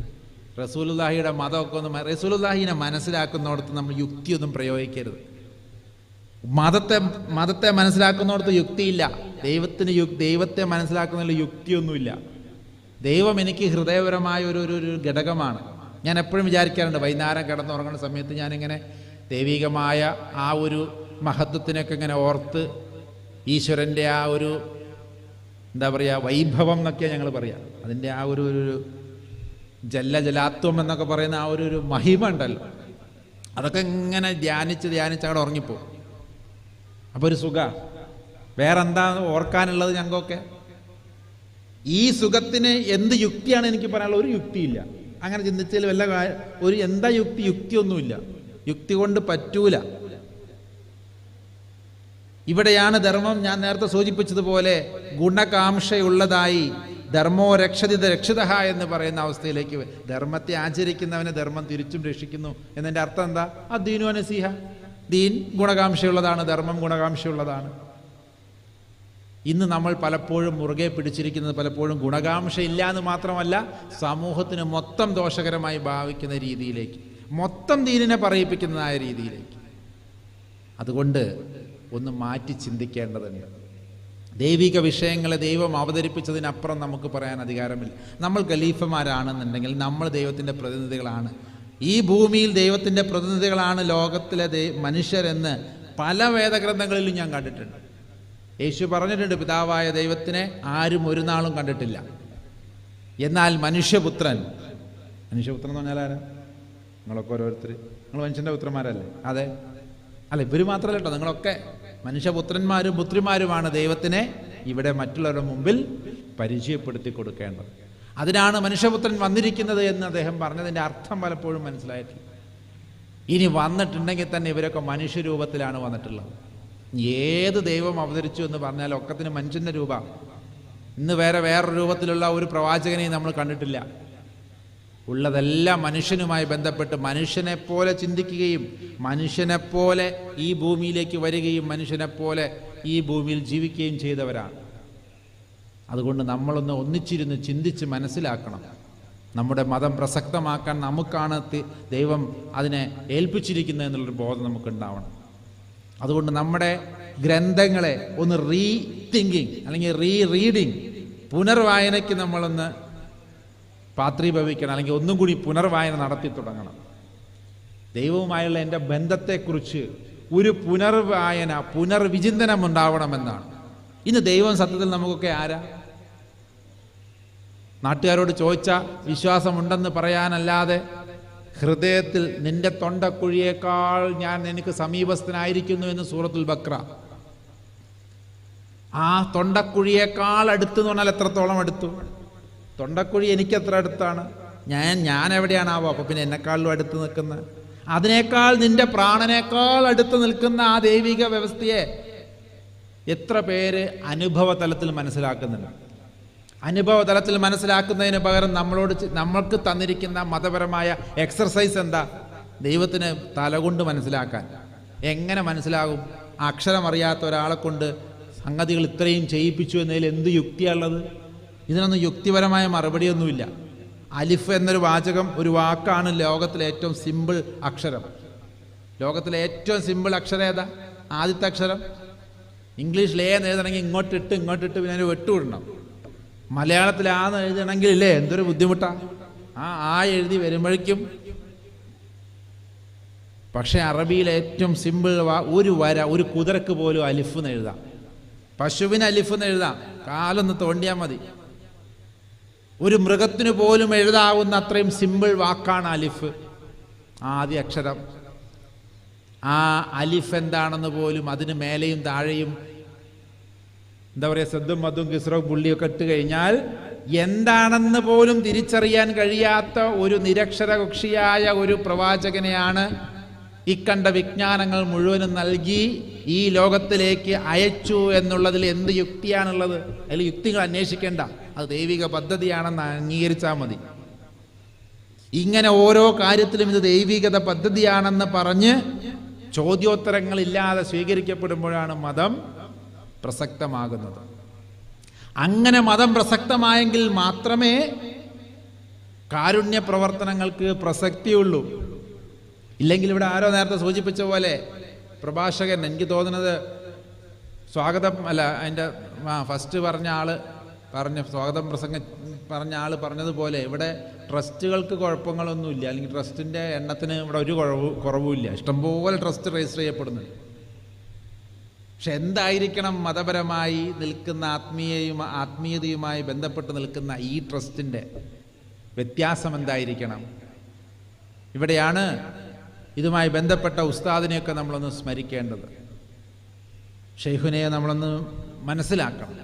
A: റസൂലുള്ളാഹിയുടെ മതമൊക്കെ ഒന്ന്, റസൂലുള്ളാഹിനെ മനസ്സിലാക്കുന്നിടത്ത് നമ്മൾ യുക്തിയൊന്നും പ്രയോഗിക്കരുത്. മതത്തെ മനസ്സിലാക്കുന്നിടത്ത് യുക്തിയില്ല. ദൈവത്തെ മനസ്സിലാക്കുന്നതിൽ യുക്തിയൊന്നുമില്ല. ദൈവം എനിക്ക് ഹൃദയപരമായ ഒരു ഘടകമാണ്. ഞാൻ എപ്പോഴും വിചാരിക്കാറുണ്ട്, വൈകുന്നേരം കിടന്നുറങ്ങുന്ന സമയത്ത് ഞാനിങ്ങനെ ദൈവികമായ ആ ഒരു മഹത്വത്തിനൊക്കെ ഇങ്ങനെ ഓർത്ത്, ഈശ്വരൻ്റെ ആ ഒരു എന്താ പറയുക, വൈഭവം എന്നൊക്കെയാണ് ഞങ്ങൾ പറയുക, അതിൻ്റെ ആ ഒരു ജലാത്വം എന്നൊക്കെ പറയുന്ന ആ ഒരു മഹിമ ഉണ്ടല്ലോ, അതൊക്കെ ഇങ്ങനെ ധ്യാനിച്ച് അവിടെ ഉറങ്ങിപ്പോവും. അപ്പോൾ ഒരു സുഖ. വേറെന്താ ഓർക്കാനുള്ളത് ഞങ്ങൾക്കൊക്കെ? ഈ സുഖത്തിന് എന്ത് യുക്തിയാണ് എനിക്ക് പറയാനുള്ളത്? ഒരു യുക്തിയില്ല. അങ്ങനെ ചിന്തിച്ചാൽ വല്ല എന്താ യുക്തിയൊന്നുമില്ല. യുക്തി കൊണ്ട് പറ്റൂല. ഇവിടെയാണ് ധർമ്മം, ഞാൻ നേരത്തെ സൂചിപ്പിച്ചതുപോലെ ഗുണകാംക്ഷയുള്ളതായി ധർമ്മോ രക്ഷതിത രക്ഷിതഃ എന്ന് പറയുന്ന അവസ്ഥയിലേക്ക്. ധർമ്മത്തെ ആചരിക്കുന്നവനെ ധർമ്മം തിരിച്ചും രക്ഷിക്കുന്നു എന്നതിൻ്റെ അർത്ഥം എന്താ? അദ്ദീനു നസീഹ. ദീൻ ഗുണകാംക്ഷയുള്ളതാണ്, ധർമ്മം ഗുണകാംക്ഷയുള്ളതാണ്. ഇന്ന് നമ്മൾ പലപ്പോഴും മുറുകെ പിടിച്ചിരിക്കുന്നത് പലപ്പോഴും ഗുണകാംക്ഷയില്ല എന്ന് മാത്രമല്ല, സമൂഹത്തിന് മൊത്തം ദോഷകരമായി ഭാവിക്കുന്ന രീതിയിലേക്ക്, മൊത്തം ദീനിനെ പറയിപ്പിക്കുന്നതായ രീതിയിലേക്ക്. അതുകൊണ്ട് ഒന്ന് മാറ്റി ചിന്തിക്കേണ്ടതുണ്ട്. ദൈവിക വിഷയങ്ങളെ ദൈവം അവതരിപ്പിച്ചതിനപ്പുറം നമുക്ക് പറയാൻ അധികാരമില്ല. നമ്മൾ ഖലീഫമാരാണെന്നുണ്ടെങ്കിൽ നമ്മൾ ദൈവത്തിൻ്റെ പ്രതിനിധികളാണ്. ഈ ഭൂമിയിൽ ദൈവത്തിൻ്റെ പ്രതിനിധികളാണ് ലോകത്തിലെ മനുഷ്യരെന്ന് പല വേദഗ്രന്ഥങ്ങളിലും ഞാൻ കണ്ടിട്ടുണ്ട്. യേശു പറഞ്ഞിട്ടുണ്ട്, പിതാവായ ദൈവത്തിനെ ആരും ഒരു നാളും കണ്ടിട്ടില്ല. എന്നാൽ മനുഷ്യപുത്രൻ എന്ന് പറഞ്ഞാൽ ആരാ? നിങ്ങളൊക്കെ ഓരോരുത്തർ, നിങ്ങൾ മനുഷ്യൻ്റെ പുത്രന്മാരല്ലേ? അതെ. അല്ല, ഇവർ മാത്രമല്ല കേട്ടോ, നിങ്ങളൊക്കെ മനുഷ്യപുത്രന്മാരും പുത്രിമാരുമാണ് ദൈവത്തിനെ ഇവിടെ മറ്റുള്ളവരുടെ മുമ്പിൽ പരിചയപ്പെടുത്തി കൊടുക്കേണ്ടത്. അതിനാണ് മനുഷ്യപുത്രൻ വന്നിരിക്കുന്നത് എന്ന് അദ്ദേഹം പറഞ്ഞതിൻ്റെ അർത്ഥം പലപ്പോഴും മനസ്സിലായിട്ടില്ല. ഇനി വന്നിട്ടുണ്ടെങ്കിൽ തന്നെ ഇവരൊക്കെ മനുഷ്യരൂപത്തിലാണ് വന്നിട്ടുള്ളത്. ഏത് ദൈവം അവതരിച്ചു എന്ന് പറഞ്ഞാൽ ഒക്കത്തിന് മനുഷ്യൻ്റെ രൂപ. ഇന്ന് വേറൊരു രൂപത്തിലുള്ള ഒരു പ്രവാചകനെയും നമ്മൾ കണ്ടിട്ടില്ല. ഉള്ളതെല്ലാം മനുഷ്യനുമായി ബന്ധപ്പെട്ട് മനുഷ്യനെപ്പോലെ ചിന്തിക്കുകയും മനുഷ്യനെപ്പോലെ ഈ ഭൂമിയിലേക്ക് വരികയും മനുഷ്യനെപ്പോലെ ഈ ഭൂമിയിൽ ജീവിക്കുകയും ചെയ്തവരാണ്. അതുകൊണ്ട് നമ്മളൊന്ന് ഒന്നിച്ചിരുന്ന് ചിന്തിച്ച് മനസ്സിലാക്കണം. നമ്മുടെ മതം പ്രസക്തമാക്കാൻ നമുക്കാണ് ദൈവം അതിനെ ഏൽപ്പിച്ചിരിക്കുന്നത് എന്നുള്ളൊരു ബോധം നമുക്കുണ്ടാവണം. അതുകൊണ്ട് നമ്മുടെ ഗ്രന്ഥങ്ങളെ ഒന്ന് റീതിങ്കിങ് അല്ലെങ്കിൽ റീഡിങ്, പുനർവായനയ്ക്ക് നമ്മളൊന്ന് പാത്രീഭവിക്കണം, അല്ലെങ്കിൽ ഒന്നും കൂടി പുനർവായന നടത്തി തുടങ്ങണം. ദൈവവുമായുള്ള എൻ്റെ ബന്ധത്തെക്കുറിച്ച് ഒരു പുനർവായന, പുനർവിചിന്തനം ഉണ്ടാവണമെന്നാണ്. ഇന്ന് ദൈവം സത്യത്തിൽ നമുക്കൊക്കെ ആരാ? നാട്ടുകാരോട് ചോദിച്ചാൽ വിശ്വാസമുണ്ടെന്ന് പറയാനല്ലാതെ ഹൃദയത്തിൽ നിന്റെ തൊണ്ടക്കുഴിയേക്കാൾ ഞാൻ നിനക്ക് സമീപസ്ഥനായിരിക്കുന്നു എന്ന് സൂറത്തുൽ ബഖറ. ആ തൊണ്ടക്കുഴിയേക്കാൾ അടുത്ത് എന്ന് പറഞ്ഞാൽ എത്രത്തോളം അടുത്തു? തൊണ്ടക്കുഴി എനിക്കെത്ര അടുത്താണ്? ഞാൻ എവിടെയാണാവോ? അപ്പോൾ പിന്നെ എന്നെക്കാളിലും അടുത്ത് നിൽക്കുന്ന, അതിനേക്കാൾ നിന്റെ പ്രാണനേക്കാൾ അടുത്ത് നിൽക്കുന്ന ആ ദൈവിക വ്യവസ്ഥയെ എത്ര പേര് അനുഭവ തലത്തിൽ മനസ്സിലാക്കുന്നുണ്ട്? അനുഭവ തലത്തിൽ മനസ്സിലാക്കുന്നതിന് പകരം നമ്മൾക്ക് തന്നിരിക്കുന്ന മതപരമായ എക്സർസൈസ് എന്താ? ദൈവത്തിന് തലകൊണ്ട് മനസ്സിലാക്കാൻ. എങ്ങനെ മനസ്സിലാകും? അക്ഷരം അറിയാത്ത ഒരാളെ കൊണ്ട് സംഗതികൾ ഇത്രയും ചെയ്യിപ്പിച്ചു എന്നതിൽ എന്ത് യുക്തിയുള്ളത്? ഇതിനൊന്നും യുക്തിപരമായ മറുപടിയൊന്നുമില്ല. അലിഫ് എന്നൊരു വാചകം, ഒരു വാക്കാണ് ലോകത്തിലെ ഏറ്റവും സിമ്പിൾ അക്ഷരം. ലോകത്തിലെ ഏറ്റവും സിമ്പിൾ അക്ഷരം ഏതാ? ആദ്യത്തെ അക്ഷരം ഇംഗ്ലീഷിൽ എന്ന് എഴുതണമെങ്കിൽ ഇങ്ങോട്ടിട്ട് പിന്നെ അതിന് വെട്ടുവിടണം. മലയാളത്തിൽ ആന്ന് എഴുതണമെങ്കിൽ ഇല്ലേ എന്തൊരു ബുദ്ധിമുട്ടാണ്. ആ എഴുതി വരുമ്പോഴേക്കും. പക്ഷെ അറബിയിൽ ഏറ്റവും സിമ്പിൾ ഒരു വര, ഒരു കുതിരക്ക് പോലും അലിഫ് എന്ന് എഴുതാം, പശുവിന് അലിഫ് എന്ന് എഴുതാം, കാലൊന്ന് തോണ്ടിയാൽ മതി. ഒരു മൃഗത്തിന് പോലും എഴുതാവുന്ന അത്രയും സിമ്പിൾ വാക്കാണ് അലിഫ്, ആദ്യ അക്ഷരം. ആ അലിഫ് എന്താണെന്ന് പോലും അതിന് മേലെയും താഴെയും എന്താ പറയുക, സദ്ദും മദ്ദും കിസ്റവും പുള്ളിയൊക്കെ ഇട്ട് കഴിഞ്ഞാൽ എന്താണെന്ന് പോലും തിരിച്ചറിയാൻ കഴിയാത്ത ഒരു നിരക്ഷരകക്ഷിയായ ഒരു പ്രവാചകനെയാണ് ഇക്കണ്ട വിജ്ഞാനങ്ങൾ മുഴുവനും നൽകി ഈ ലോകത്തിലേക്ക് അയച്ചു എന്നുള്ളതിൽ എന്ത് യുക്തിയാണുള്ളത്? അതിൽ യുക്തികൾ അന്വേഷിക്കേണ്ട, അത് ദൈവിക പദ്ധതിയാണെന്ന് അംഗീകരിച്ചാൽ മതി. ഇങ്ങനെ ഓരോ കാര്യത്തിലും ഇത് ദൈവികത പദ്ധതിയാണെന്ന് പറഞ്ഞ് ചോദ്യോത്തരങ്ങളില്ലാതെ സ്വീകരിക്കപ്പെടുമ്പോഴാണ് മതം പ്രസക്തമാകുന്നത്. അങ്ങനെ മതം പ്രസക്തമായെങ്കിൽ മാത്രമേ കാരുണ്യ പ്രവർത്തനങ്ങൾക്ക് പ്രസക്തിയുള്ളൂ. ഇല്ലെങ്കിൽ ഇവിടെ ആരോ നേരത്തെ സൂചിപ്പിച്ച പോലെ പ്രഭാഷകൻ, എനിക്ക് തോന്നുന്നത് സ്വാഗതം അല്ല, അതിൻ്റെ ഫസ്റ്റ് സ്വാഗതം പ്രസംഗം പറഞ്ഞ ആൾ പറഞ്ഞതുപോലെ ഇവിടെ ട്രസ്റ്റുകൾക്ക് കുഴപ്പങ്ങളൊന്നുമില്ല, അല്ലെങ്കിൽ ട്രസ്റ്റിൻ്റെ എണ്ണത്തിന് ഇവിടെ ഒരു കുറവുമില്ല, ഇഷ്ടംപോലെ ട്രസ്റ്റ് രജിസ്റ്റർ ചെയ്യപ്പെടുന്നുണ്ട്. പക്ഷെ എന്തായിരിക്കണം മതപരമായി നിൽക്കുന്ന ആത്മീയതയുമായി ബന്ധപ്പെട്ട് നിൽക്കുന്ന ഈ ട്രസ്റ്റിൻ്റെ വ്യത്യാസം എന്തായിരിക്കണം? ഇവിടെയാണ് ഇതുമായി ബന്ധപ്പെട്ട ഉസ്താദിനെയൊക്കെ നമ്മളൊന്ന് സ്മരിക്കേണ്ടത്. ഷെയ്ഖുനെ നമ്മളൊന്ന് മനസ്സിലാക്കണം.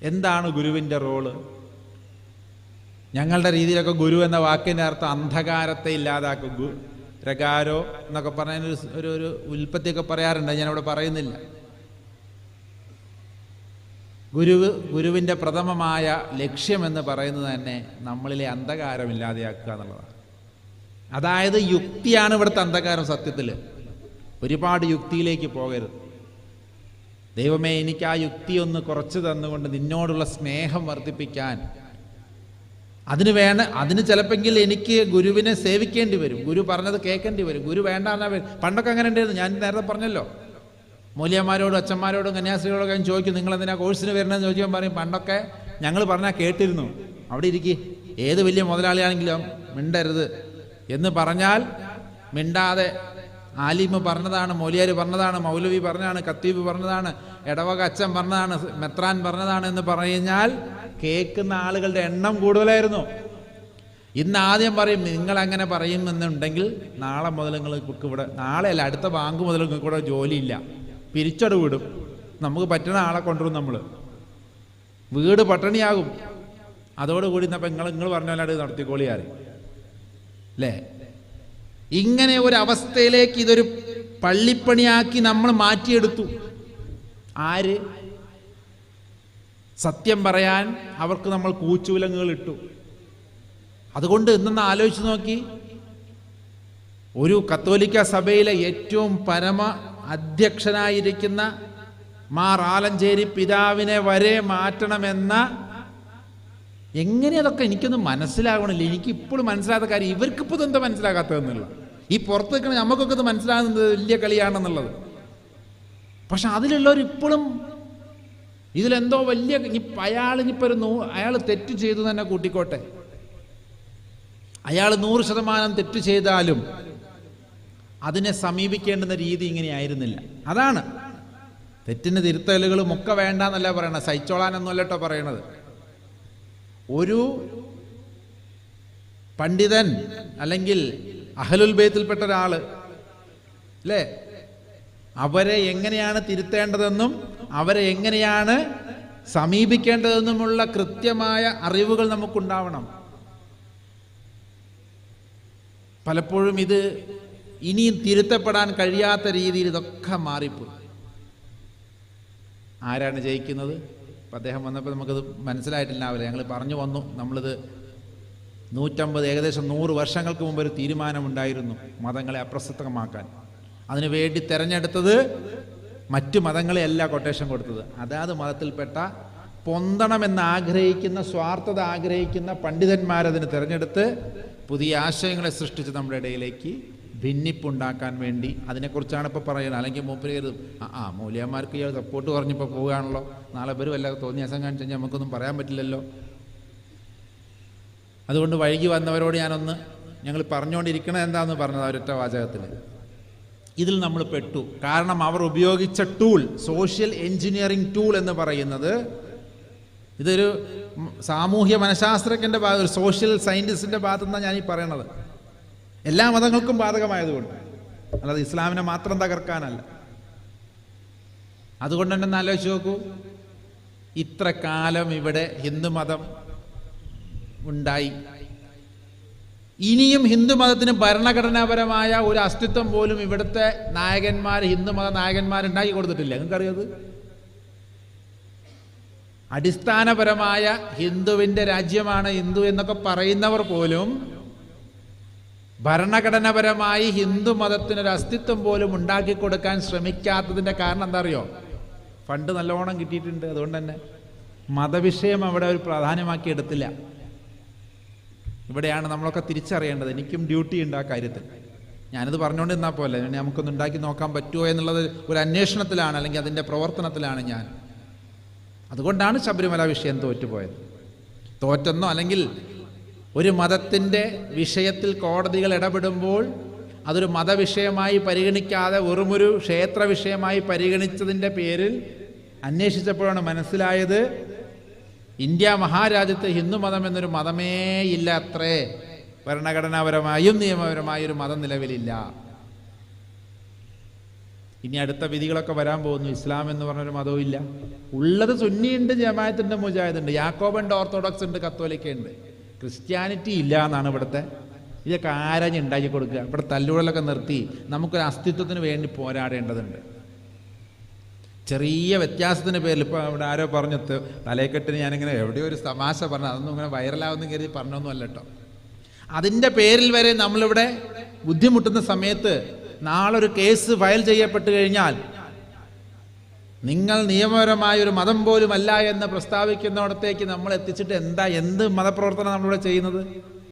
A: എന്താണ് ഗുരുവിൻ്റെ റോള്? ഞങ്ങളുടെ രീതിയിലൊക്കെ ഗുരു എന്ന വാക്കിൻ്റെ അർത്ഥം അന്ധകാരത്തെ ഇല്ലാതാക്കും, രകാരോ എന്നൊക്കെ പറഞ്ഞ ഒരു ഉൽപ്പത്തിയൊക്കെ പറയാറുണ്ട്, ഞാനിവിടെ പറയുന്നില്ല. ഗുരുവിൻ്റെ പ്രഥമമായ ലക്ഷ്യമെന്ന് പറയുന്നത് തന്നെ നമ്മളിലെ അന്ധകാരം ഇല്ലാതെയാക്കുക എന്നുള്ളതാണ്. അതായത് യുക്തിയാണ് ഇവിടുത്തെ അന്ധകാരം. സത്യത്തിൽ ഒരുപാട് യുക്തിയിലേക്ക് പോകരുത്. ദൈവമേ, എനിക്ക് ആ യുക്തി ഒന്ന് കുറച്ച് തന്നുകൊണ്ട് നിന്നോടുള്ള സ്നേഹം വർദ്ധിപ്പിക്കാൻ, അതിന് ചിലപ്പെങ്കിൽ എനിക്ക് ഗുരുവിനെ സേവിക്കേണ്ടി വരും, ഗുരു പറഞ്ഞത് കേൾക്കേണ്ടി വരും, ഗുരു വേണ്ടാന്നാ വരും. പണ്ടൊക്കെ അങ്ങനെ ഉണ്ടായിരുന്നു. ഞാൻ നേരത്തെ പറഞ്ഞല്ലോ, മൂല്യന്മാരോടും അച്ഛന്മാരോടും കന്യാസ്ത്രീകളൊക്കെ ഞാൻ ചോദിക്കും, നിങ്ങളെന്തിനാ കോഴ്സിന് വരണമെന്ന് ചോദിക്കാൻ പറയും. പണ്ടൊക്കെ ഞങ്ങൾ പറഞ്ഞാൽ കേട്ടിരുന്നു, അവിടെ ഇരിക്കും, ഏത് വലിയ മുതലാളിയാണെങ്കിലും മിണ്ടരുത് എന്ന് പറഞ്ഞാൽ മിണ്ടാതെ, ആലിമ് പറഞ്ഞതാണ്, മൗലിയാർ പറഞ്ഞതാണ്, മൗലവി പറഞ്ഞതാണ്, ഖത്തീബ് പറഞ്ഞതാണ്, ഇടവക അച്ഛൻ പറഞ്ഞതാണ്, മെത്രാൻ പറഞ്ഞതാണ് എന്ന് പറഞ്ഞാൽ കേൾക്കുന്ന ആളുകളുടെ എണ്ണം കൂടുതലായിരുന്നു. ഇന്ന് ആദ്യം പറയും, നിങ്ങൾ അങ്ങനെ പറയുമെന്നുണ്ടെങ്കിൽ നാളെ മുതൽ നിങ്ങൾക്ക് ഇവിടെ, നാളെ അല്ല അടുത്ത ബാങ്ക് മുതൽ നിങ്ങൾക്ക് ഇവിടെ ജോലിയില്ല, പിരിച്ചട് വിടും, നമുക്ക് പറ്റുന്ന ആളെ കൊണ്ടുവരും, നമ്മൾ വീട് പട്ടിണിയാകും. അതോടുകൂടി ഇന്നപ്പം നിങ്ങൾ പറഞ്ഞ പോലെ നടത്തിക്കോളിയാറ് അല്ലേ? ഇങ്ങനെ ഒരു അവസ്ഥയിലേക്ക് ഇതൊരു പള്ളിപ്പണിയാക്കി നമ്മൾ മാറ്റിയെടുത്തു. ആര്? സത്യം പറയാൻ അവർക്ക് നമ്മൾ കൂച്ചുവിലങ്ങുകൾ ഇട്ടു. അതുകൊണ്ട് ഇന്നൊന്ന് ആലോചിച്ച് നോക്കി, ഒരു കത്തോലിക്ക സഭയിലെ ഏറ്റവും പരമ അധ്യക്ഷനായിരിക്കുന്ന മാർ ആലഞ്ചേരി പിതാവിനെ വരെ മാറ്റണമെന്ന, എങ്ങനെ അതൊക്കെ എനിക്കൊന്നും മനസ്സിലാകണില്ല. എനിക്ക് ഇപ്പോഴും മനസ്സിലാകാത്ത കാര്യം, ഇവർക്കിപ്പോൾ ഇതെന്താ മനസ്സിലാകാത്തതെന്നുള്ള, ഈ പുറത്ത് നിൽക്കണ നമുക്കൊക്കെ ഇത് മനസ്സിലാകുന്നത് വലിയ കളിയാണെന്നുള്ളത്. പക്ഷെ അതിലുള്ളവർ ഇപ്പോഴും ഇതിലെന്തോ വലിയ, അയാൾ തെറ്റ് ചെയ്തു തന്നെ കൂട്ടിക്കോട്ടെ, അയാൾ 100% തെറ്റ് ചെയ്താലും അതിനെ സമീപിക്കേണ്ടുന്ന രീതി ഇങ്ങനെ ആയിരുന്നില്ല. അതാണ് തെറ്റിന് തിരുത്തലുകളും ഒക്കെ വേണ്ടെന്നല്ല പറയണത്, സഹിച്ചോളാനൊന്നുമല്ല കേട്ടോ പറയണത്. ഒരു പണ്ഡിതൻ അല്ലെങ്കിൽ അഹ്ലുൽ ബൈത്തിൽപ്പെട്ട ഒരാള് അല്ലേ, അവരെ എങ്ങനെയാണ് തിരുത്തേണ്ടതെന്നും അവരെ എങ്ങനെയാണ് സമീപിക്കേണ്ടതെന്നുമുള്ള കൃത്യമായ അറിവുകൾ നമുക്കുണ്ടാവണം. പലപ്പോഴും ഇത് ഇനിയും തിരുത്തപ്പെടാൻ കഴിയാത്ത രീതിയിൽ ഇതൊക്കെ മാറിപ്പോയി. ആരാണ് ജയിക്കുന്നത്? അപ്പം അദ്ദേഹം വന്നപ്പോൾ നമുക്കത് മനസ്സിലായിട്ടില്ലാവില്ല. ഞങ്ങൾ പറഞ്ഞു വന്നു, നമ്മളിത് 150 ഏകദേശം 100 വർഷങ്ങൾക്ക് മുമ്പ് ഒരു തീരുമാനമുണ്ടായിരുന്നു മതങ്ങളെ അപ്രസക്തമാക്കാൻ. അതിനുവേണ്ടി തിരഞ്ഞെടുത്തത് മറ്റു മതങ്ങളെയല്ല കൊട്ടേഷൻ കൊടുത്തത്, അതാത് മതത്തിൽപ്പെട്ട പൊന്തണമെന്ന് ആഗ്രഹിക്കുന്ന, സ്വാർത്ഥത ആഗ്രഹിക്കുന്ന പണ്ഡിതന്മാരതിന് തിരഞ്ഞെടുത്ത് പുതിയ ആശയങ്ങളെ സൃഷ്ടിച്ച് നമ്മുടെ ഇടയിലേക്ക് ഭിന്നിപ്പുണ്ടാക്കാൻ വേണ്ടി അതിനെക്കുറിച്ചാണ് ഇപ്പോൾ പറയുന്നത്. അല്ലെങ്കിൽ മൂപ്പര് കരുതും മൗലിയന്മാർക്ക് ഇയാൾ സപ്പോർട്ട് പറഞ്ഞപ്പോൾ പോവുകയാണല്ലോ, നാളെ പേര് വല്ല തോന്നിയാസം കാണിച്ചു കഴിഞ്ഞാൽ നമുക്കൊന്നും പറയാൻ പറ്റില്ലല്ലോ. അതുകൊണ്ട് വൈകി വന്നവരോട് ഞങ്ങൾ പറഞ്ഞുകൊണ്ടിരിക്കണത് എന്താണെന്ന് പറഞ്ഞത് ഒരൊറ്റ വാചകത്തിൽ. ഇതിൽ നമ്മൾ പെട്ടു. കാരണം അവർ ഉപയോഗിച്ച ടൂൾ, സോഷ്യൽ എൻജിനീയറിംഗ് ടൂൾ എന്ന് പറയുന്നത്, ഇതൊരു സാമൂഹ്യ മനഃശാസ്ത്രജ്ഞൻ്റെ ഭാഗം, ഒരു സോഷ്യൽ സയൻറ്റിസ്റ്റിൻ്റെ ഭാഗത്തു നിന്നാണ് ഞാനീ പറയണത്. എല്ലാ മതങ്ങൾക്കും ബാധകമായതുകൊണ്ട്, അല്ലാതെ ഇസ്ലാമിനെ മാത്രം തകർക്കാനല്ല. അതുകൊണ്ട് തന്നെ ഒന്ന് ആലോചിച്ച് നോക്കൂ, ഇത്ര കാലം ഇവിടെ ഹിന്ദുമതം ഉണ്ടായി, ഇനിയും ഹിന്ദുമതത്തിന് ഭരണഘടനാപരമായ ഒരു അസ്തിത്വം പോലും ഇവിടുത്തെ നായകന്മാർ, ഹിന്ദുമത നായകന്മാരുണ്ടാക്കി കൊടുത്തിട്ടില്ല. നിങ്ങൾക്കറിയത്? അടിസ്ഥാനപരമായ ഹിന്ദുവിൻ്റെ രാജ്യമാണ് ഹിന്ദു എന്നൊക്കെ പറയുന്നവർ പോലും ഭരണഘടനാപരമായി ഹിന്ദു മതത്തിനൊരു അസ്തിത്വം പോലും ഉണ്ടാക്കി കൊടുക്കാൻ ശ്രമിക്കാത്തതിൻ്റെ കാരണം എന്താ അറിയോ? ഫണ്ട് നല്ലോണം കിട്ടിയിട്ടുണ്ട്. അതുകൊണ്ട് തന്നെ മതവിഷയം അവിടെ ഒരു പ്രാധാന്യമാക്കി എടുത്തില്ല. ഇവിടെയാണ് നമ്മളൊക്കെ തിരിച്ചറിയേണ്ടത്. എനിക്കും ഡ്യൂട്ടി ഉണ്ട് ആ കാര്യത്തിൽ. ഞാനിത് പറഞ്ഞുകൊണ്ട് നിന്നാൽ പോലെ നമുക്കൊന്ന് ഉണ്ടാക്കി നോക്കാൻ പറ്റുമോ എന്നുള്ളത് ഒരു അന്വേഷണത്തിലാണ്, അല്ലെങ്കിൽ അതിൻ്റെ പ്രവർത്തനത്തിലാണ് ഞാൻ. അതുകൊണ്ടാണ് ശബരിമല വിഷയം തോറ്റുപോയത്. തോറ്റെന്നോ അല്ലെങ്കിൽ ഒരു മതത്തിൻ്റെ വിഷയത്തിൽ കോടതികൾ ഇടപെടുമ്പോൾ അതൊരു മതവിഷയമായി പരിഗണിക്കാതെ വെറുമൊരു ക്ഷേത്ര വിഷയമായി പരിഗണിച്ചതിൻ്റെ പേരിൽ അന്വേഷിച്ചപ്പോഴാണ് മനസ്സിലായത് ഇന്ത്യ മഹാരാജ്യത്ത് ഹിന്ദുമതം എന്നൊരു മതമേ ഇല്ല അത്രേ. ഭരണഘടനാപരമായും നിയമപരമായും ഒരു മതം നിലവിലില്ല. ഇനി അടുത്ത വിധികളൊക്കെ വരാൻ പോകുന്നു. ഇസ്ലാം എന്ന് പറഞ്ഞൊരു മതവും ഇല്ല. ഉള്ളത് സുന്നിയുണ്ട്, ജമാഅത്തുണ്ട്, മുജാഹിദുണ്ട്, യാക്കോബുണ്ട്, ഓർത്തഡോക്സ് ഉണ്ട്, കത്തോലിക്ക ഉണ്ട്. ക്രിസ്ത്യാനിറ്റി ഇല്ല എന്നാണ് ഇവിടുത്തെ. ഇതൊക്കെ ആരാഞ്ഞ് ഉണ്ടാക്കി കൊടുക്കുക? ഇവിടെ തല്ലുകളൊക്കെ നിർത്തി നമുക്കൊരു അസ്തിത്വത്തിന് വേണ്ടി പോരാടേണ്ടതുണ്ട്. ചെറിയ വ്യത്യാസത്തിൻ്റെ പേരിൽ ഇപ്പോൾ ഇവിടെ ആരോ പറഞ്ഞു തലയെക്കെട്ടിന് ഞാനിങ്ങനെ എവിടെയോ ഒരു തമാശ പറഞ്ഞു, അതൊന്നും ഇങ്ങനെ വൈറലാവുന്ന കരുതി പറഞ്ഞൊന്നും അല്ല കേട്ടോ. അതിൻ്റെ പേരിൽ വരെ നമ്മളിവിടെ ബുദ്ധിമുട്ടുന്ന സമയത്ത് നാളൊരു കേസ് ഫയൽ ചെയ്യപ്പെട്ട് കഴിഞ്ഞാൽ നിങ്ങൾ നിയമപരമായ ഒരു മതം പോലും അല്ല എന്ന് പ്രസ്താവിക്കുന്നിടത്തേക്ക് നമ്മൾ എത്തിച്ചിട്ട് എന്ത് മതപ്രവർത്തനം നമ്മളിവിടെ ചെയ്യുന്നത്?